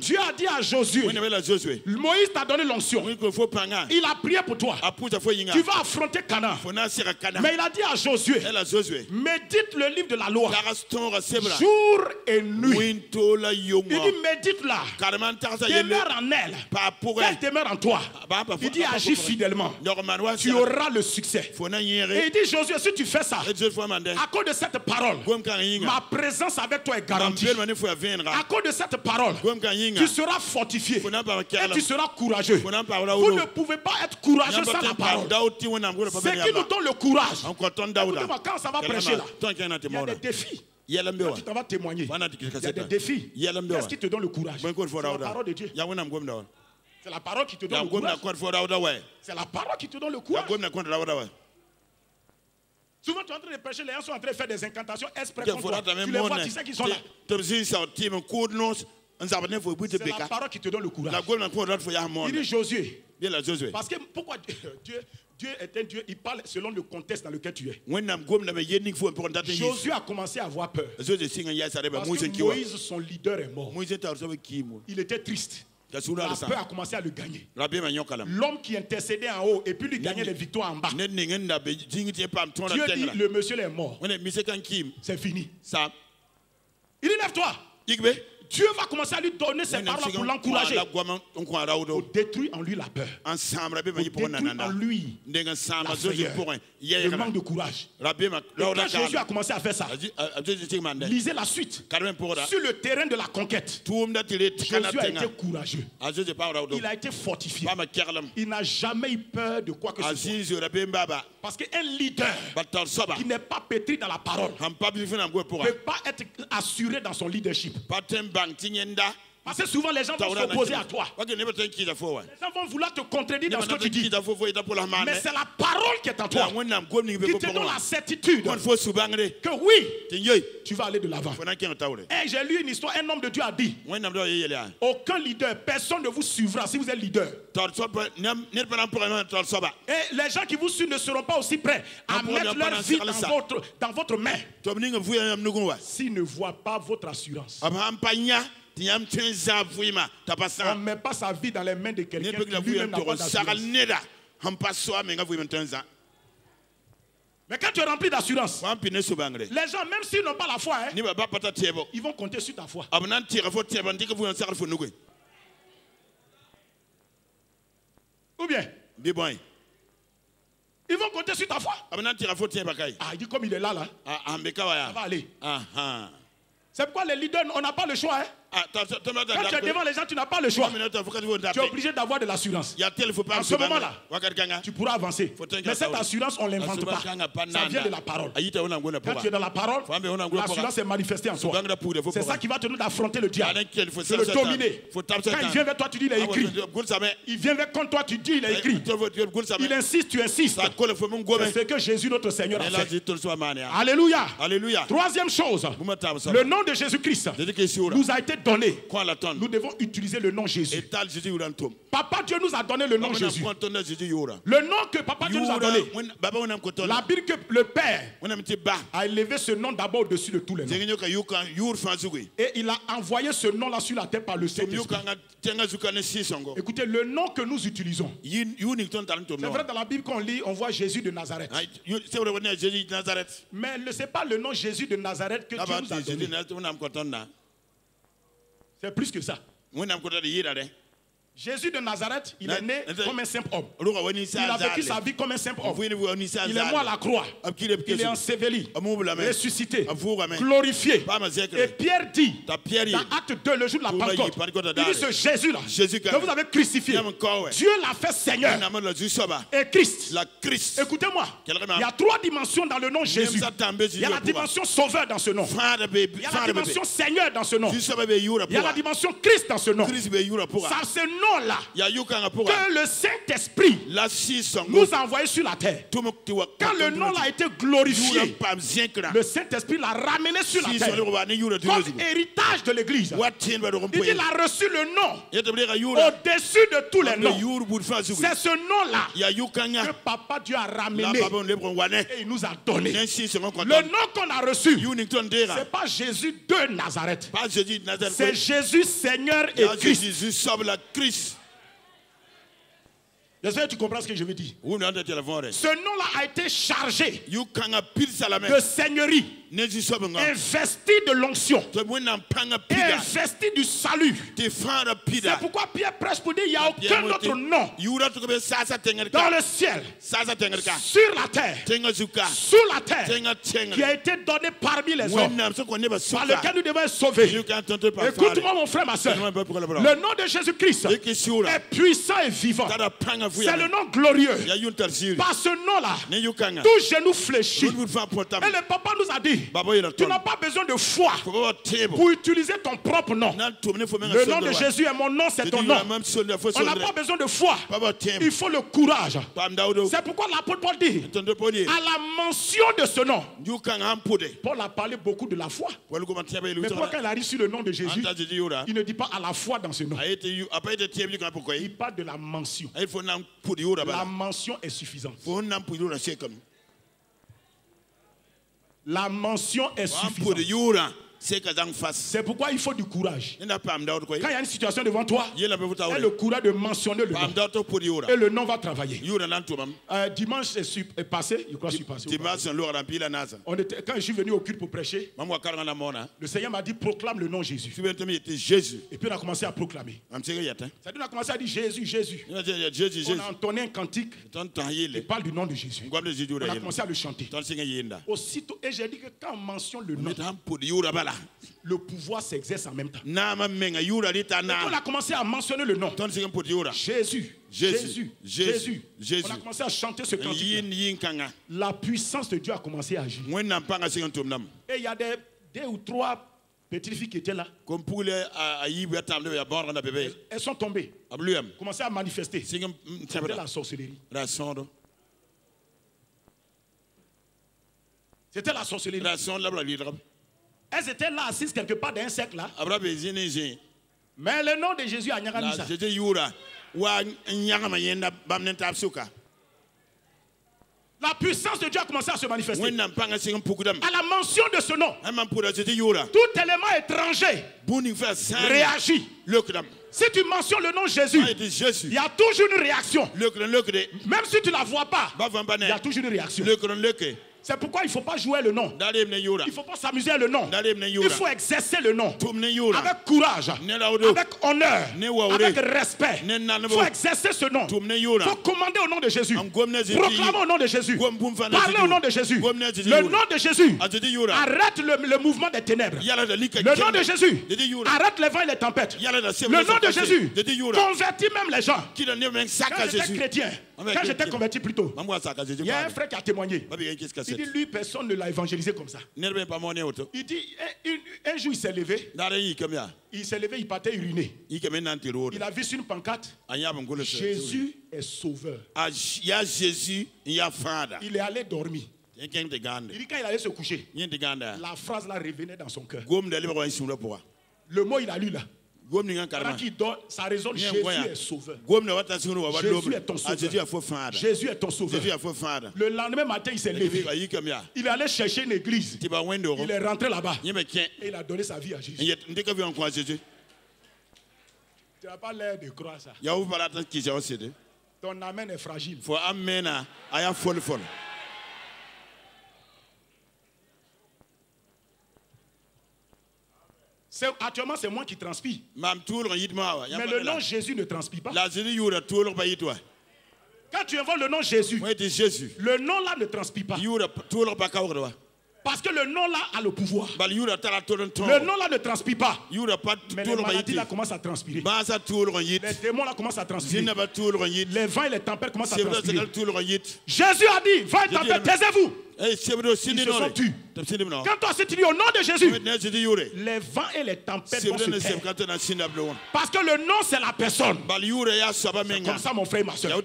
Dieu a dit à Josué, Moïse t'a donné l'onction. Il a prié pour toi. Tu vas va affronter Canaan. Mais il a dit à Josué, médite le livre de la loi jour et nuit. Il dit médite-la, demeure en elle, qu'elle demeure en toi. Il dit agis fidèlement, tu auras le succès. Et il dit Josué, si tu fais ça, à cause de cette parole, ma présence avec toi est garantie. À cause de cette parole, tu seras fortifié et tu seras courageux. Vous ne pouvez pas être courageux sans la parole. C'est qui nous donne le courage. Quand ça va prêcher là, il y a des défis. Quand tu t'en vas témoigner, il y a des défis. Qu'est-ce qui te donne le courage? C'est la parole de Dieu. C'est la parole qui te donne le courage. C'est la parole qui te donne le courage. Souvent, tu es en train de prêcher, les gens sont en train de faire des incantations exprès contre toi. Tu les vois, tu sais qu'ils sont là. C'est la parole qui te donne le courage. Il dit Josué. Parce que pourquoi Dieu est un Dieu, il parle selon le contexte dans lequel tu es. Josué a commencé à avoir peur. Parce que Moïse, son leader, est mort. Il était triste. La peur a commencé à le gagner. L'homme qui intercédait en haut et puis lui gagnait les victoires en bas. Dieu dit le monsieur est mort. C'est fini. Il dit lève-toi. Dieu va commencer à lui donner ses paroles pour l'encourager. Pour détruire en lui la peur. Pour détruire en lui la frayeur, le manque de courage. Et quand Jésus a commencé à faire ça, lisez la suite. Sur le terrain de la conquête, Jésus a été courageux. Il a été fortifié. Il n'a jamais eu peur de quoi que ce soit. Parce qu'un leader qui n'est pas pétri dans la parole ne peut pas être assuré dans son leadership. Parce que souvent les gens vont s'opposer à toi. Les gens vont vouloir te contredire dans ce que tu dis. Mais c'est la parole qui est en toi qui te donne la certitude que oui, tu vas aller de l'avant. Et j'ai lu une histoire, un homme de Dieu a dit aucun leader, personne ne vous suivra si vous êtes leader. Et les gens qui vous suivent ne seront pas aussi prêts à mettre leur vie dans votre main s'ils ne voient pas votre assurance. On ne met pas sa vie dans les mains de quelqu'un qui lui-même n'a pas d'assurance. Mais quand tu es rempli d'assurance, les gens, même s'ils n'ont pas la foi, ils vont compter sur ta foi. Ou bien ils vont compter sur ta foi. Ah, il dit comme il est là, ça va aller. C'est pourquoi les leaders, on n'a pas le choix. Quand tu es devant les gens, tu n'as pas le choix. Tu es obligé d'avoir de l'assurance. En ce moment-là, tu pourras avancer. Mais cette assurance, on ne l'invente pas. Ça vient de la parole. Quand tu es dans la parole, l'assurance est manifestée en toi. C'est ça qui va te donner d'affronter le diable. De le dominer. Quand il vient vers toi, tu dis il est écrit. Il vient vers contre toi, tu dis il est écrit. Il insiste, tu insistes. C'est ce que Jésus notre Seigneur a fait. Alléluia. Troisième chose, le nom de Jésus-Christ nous a été donné. Nous devons utiliser le nom Jésus. Papa Dieu nous a donné le nom Jésus. Le nom que Papa Dieu nous a donné. La Bible que le Père a élevé ce nom d'abord au-dessus de tous les noms. Et il a envoyé ce nom-là sur la terre par le Saint-Esprit. Écoutez, le nom que nous utilisons. C'est vrai dans la Bible qu'on lit, on voit Jésus de Nazareth. Mais ce n'est pas le nom Jésus de Nazareth que Dieu nous a donné. C'est plus que ça. Jésus de Nazareth, il est né comme un simple homme. Il a vécu sa vie comme un simple homme. Il est mort à la croix. Il est enseveli, ressuscité, glorifié. Et Pierre dit, dans Acte 2, le jour de la Pentecôte, il dit ce Jésus-là, que vous avez crucifié, Dieu l'a fait Seigneur et Christ. Écoutez-moi, il y a trois dimensions dans le nom Jésus. Il y a la dimension sauveur dans ce nom. Il y a la dimension Seigneur dans ce nom. Il y a la dimension Christ dans ce nom. Ça, c'est nom-là que le Saint-Esprit nous a envoyé sur la terre. Quand le nom a été glorifié, le Saint-Esprit l'a ramené sur la terre comme héritage de l'Église. Il a reçu le nom au-dessus de tous les noms. C'est ce nom-là que Papa Dieu a ramené et il nous a donné. Le nom qu'on a reçu, ce n'est pas Jésus de Nazareth. C'est Jésus Seigneur et Christ. J'espère que tu comprends ce que je veux dire. Ce nom-là a été chargé de seigneurie, investi de l'onction, investi du salut. C'est pourquoi Pierre prêche pour dire qu'il n'y a aucun autre nom dans le ciel, sur la terre, sous la terre, qui a été donné parmi les hommes, par lequel nous devons être sauvés. Écoute-moi mon frère, ma soeur. Le nom de Jésus-Christ est puissant et vivant. C'est le nom glorieux. Par ce nom-là, tout genou fléchit. Et le papa nous a dit, tu n'as pas besoin de foi pour utiliser ton propre nom. Le nom de Jésus est mon nom, c'est ton nom. On n'a pas besoin de foi. Il faut le courage. C'est pourquoi l'apôtre Paul dit, à la mention de ce nom, Paul a parlé beaucoup de la foi. Mais pourquoi quand il arrive sur le nom de Jésus, il ne dit pas à la foi dans ce nom. Il parle de la mention. La mention est suffisante. La mention est suffisante. C'est pourquoi il faut du courage. Quand il y a une situation devant toi, il y a le courage de mentionner le nom. Et le nom va travailler. Dimanche est passé, je crois que je suis passé. Quand je suis venu au culte pour prêcher, le Seigneur m'a dit proclame le nom Jésus. Et puis on a commencé à proclamer. C'est-à-dire on a commencé à dire Jésus, Jésus. On a entonné un cantique qui parle du nom de Jésus. On a commencé à le chanter. Aussitôt, et j'ai dit que quand on mentionne le nom, le pouvoir s'exerce en même temps. Et on a commencé à mentionner le nom. Jésus, Jésus, Jésus, Jésus. On a commencé à chanter ce cantique. La puissance de Dieu a commencé à agir. Et il y a deux ou trois petites filles qui étaient là. Elles sont tombées. Commencé à manifester. C'était la sorcellerie. C'était la sorcellerie. Elles étaient là assises quelque part dans un cercle là. Mais le nom de Jésus a nyagani ça. La puissance de Dieu a commencé à se manifester. À la mention de ce nom, tout élément étranger réagit. Si tu mentionnes le nom Jésus, il y a toujours une réaction. Même si tu ne la vois pas, il y a toujours une réaction. C'est pourquoi il ne faut pas jouer le nom. Il ne faut pas s'amuser le nom. Il faut exercer le nom. Avec courage, avec honneur, avec respect. Il faut exercer ce nom. Il faut commander au nom de Jésus. Proclamer au nom de Jésus. Parler au nom de Jésus. Le nom de Jésus arrête le mouvement des ténèbres. Le nom de Jésus arrête les vents et les tempêtes. Le nom de Jésus convertit même les gens. Quand j'étais chrétien, quand j'étais converti plus tôt, il y a un frère qui a témoigné. Il dit, lui, personne ne l'a évangélisé comme ça. Il dit, un jour, il s'est levé. Il s'est levé, il partait uriner. Il a vu sur une pancarte, Jésus est sauveur. Il est allé dormir. Il dit, quand il allait se coucher, la phrase là revenait dans son cœur. Le mot, il a lu là. Quand il dort, ça résonne. Jésus est sauveur. Jésus est ton sauveur. Jésus est ton sauveur. Le lendemain matin, il s'est levé. Il est allé chercher une église. Il est rentré là-bas. Et il a donné sa vie à Jésus. Tu n'as pas l'air de croire ça. Ton amen est fragile. Actuellement, c'est moi qui transpire. Mais le nom Jésus ne transpire pas. Quand tu invoques le nom Jésus, le nom là ne transpire pas. Parce que le nom là a le pouvoir. Le nom là ne transpire pas. Mais les maladies là commencent à transpirer. Les démons là commencent à transpirer. Les vents et les tempêtes commencent à transpirer. Jésus a dit, vents et tempêtes, taisez-vous. Ils se sont tus. Quand toi tu dis au nom de Jésus, les vents et les tempêtes vont se taire. Parce que le nom c'est la personne. C'est comme ça mon frère et ma soeur.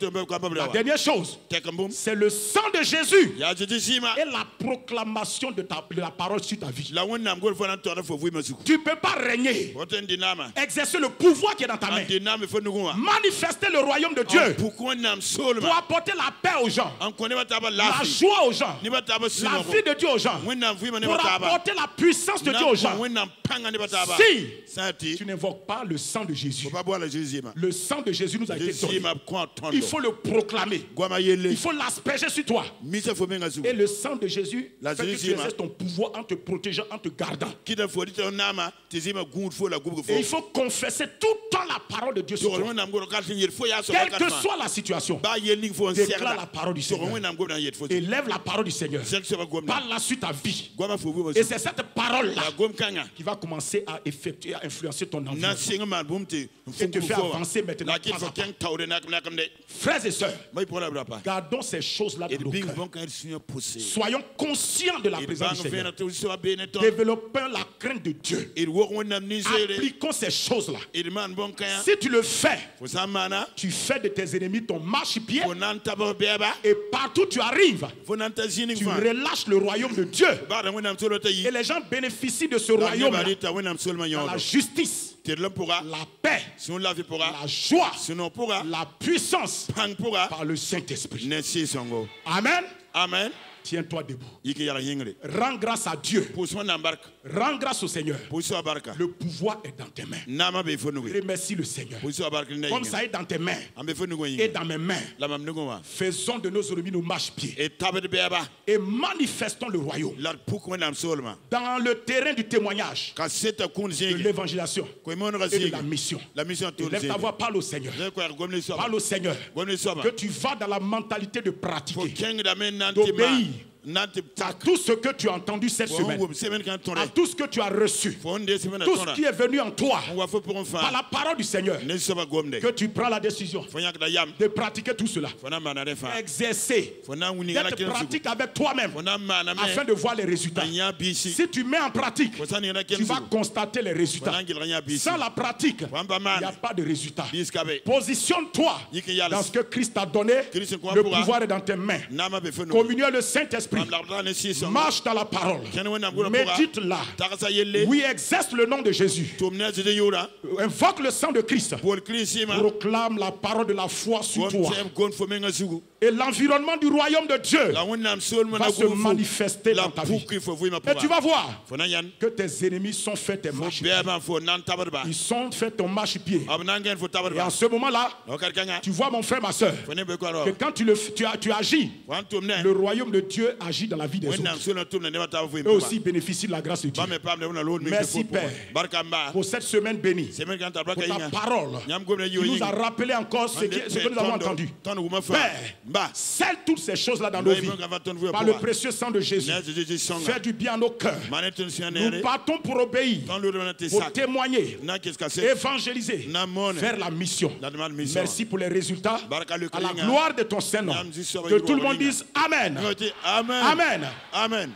La dernière chose, c'est le sang de Jésus et la proclamation de la parole sur ta vie. Tu ne peux pas régner, exercer le pouvoir qui est dans ta main, manifester le royaume de Dieu pour apporter la paix aux gens, la joie aux gens, la vie de Dieu aux gens, pour apporter la puissance de Dieu aux gens, si tu n'invoques pas le sang de Jésus, le sang de Jésus nous a été donné. Il faut le proclamer. Il faut l'asperger sur toi. Et le sang de Jésus fait que tu exerces ton pouvoir en te protégeant, en te gardant. Et il faut confesser tout le temps la parole de Dieu sur toi. Quelle que soit la situation, déclare la parole du Seigneur. Élève la parole du Seigneur. Parle la suite à vie. Et c'est cette parole-là qui va commencer à influencer ton environnement et te faire avancer maintenant. Frères et sœurs, gardons ces choses-là dans nos cœurs. Soyons conscients de la présence du Seigneur. Développons la crainte de Dieu. Appliquons ces choses-là. Si tu le fais, tu fais de tes ennemis ton marchepied. Et partout tu arrives, tu relâches le royaume de Dieu. Et les gens bénéficient de ce royaume dans la justice, la paix, la joie, la puissance par le Saint-Esprit. Amen. Amen. Tiens-toi debout. Rends grâce à Dieu. Rends grâce au Seigneur. Le pouvoir est dans tes mains. Remercie le Seigneur. Comme ça est dans tes mains et dans mes mains. Faisons de nos ennemis nos marchepieds. Et manifestons le royaume. Dans le terrain du témoignage, de l'évangélisation et de la mission. Lève ta voix, parle au Seigneur. Parle au Seigneur. Que tu vas dans la mentalité de pratiquer, d'obéir à tout ce que tu as entendu cette semaine, à tout ce que tu as reçu, tout ce qui est venu en toi par la parole du Seigneur, que tu prends la décision de pratiquer tout cela, exercer, d'être pratique avec toi-même afin de voir les résultats. Si tu mets en pratique, tu vas constater les résultats. Sans la pratique, il n'y a pas de résultat. Positionne-toi dans ce que Christ t'a donné. Le pouvoir est dans tes mains. Communion le Saint-Esprit. Marche dans la parole. Médite-la. Oui, exerce le nom de Jésus. Invoque le sang de Christ. Proclame la parole de la foi sur toi. Et l'environnement du royaume de Dieu va se manifester dans ta vie. Et tu vas voir que tes ennemis sont faits tes marchepieds. Ils sont faits ton marchepied. Et en ce moment-là, tu vois mon frère, ma soeur, que quand tu agis, le royaume de Dieu agit dans la vie des autres. Eux aussi bénéficient de la grâce de Dieu. Merci Père pour cette semaine bénie, pour ta parole qui nous a rappelé encore ce que nous avons entendu. Père, scelle toutes ces choses-là dans nos vies par le précieux sang de Jésus. Fais du bien à nos cœurs. Nous partons pour obéir, pour témoigner, évangéliser, faire la mission. Merci pour les résultats, à la gloire de ton Saint-Nom. Que tout le monde dise Amen. Amen. Amen. Amen.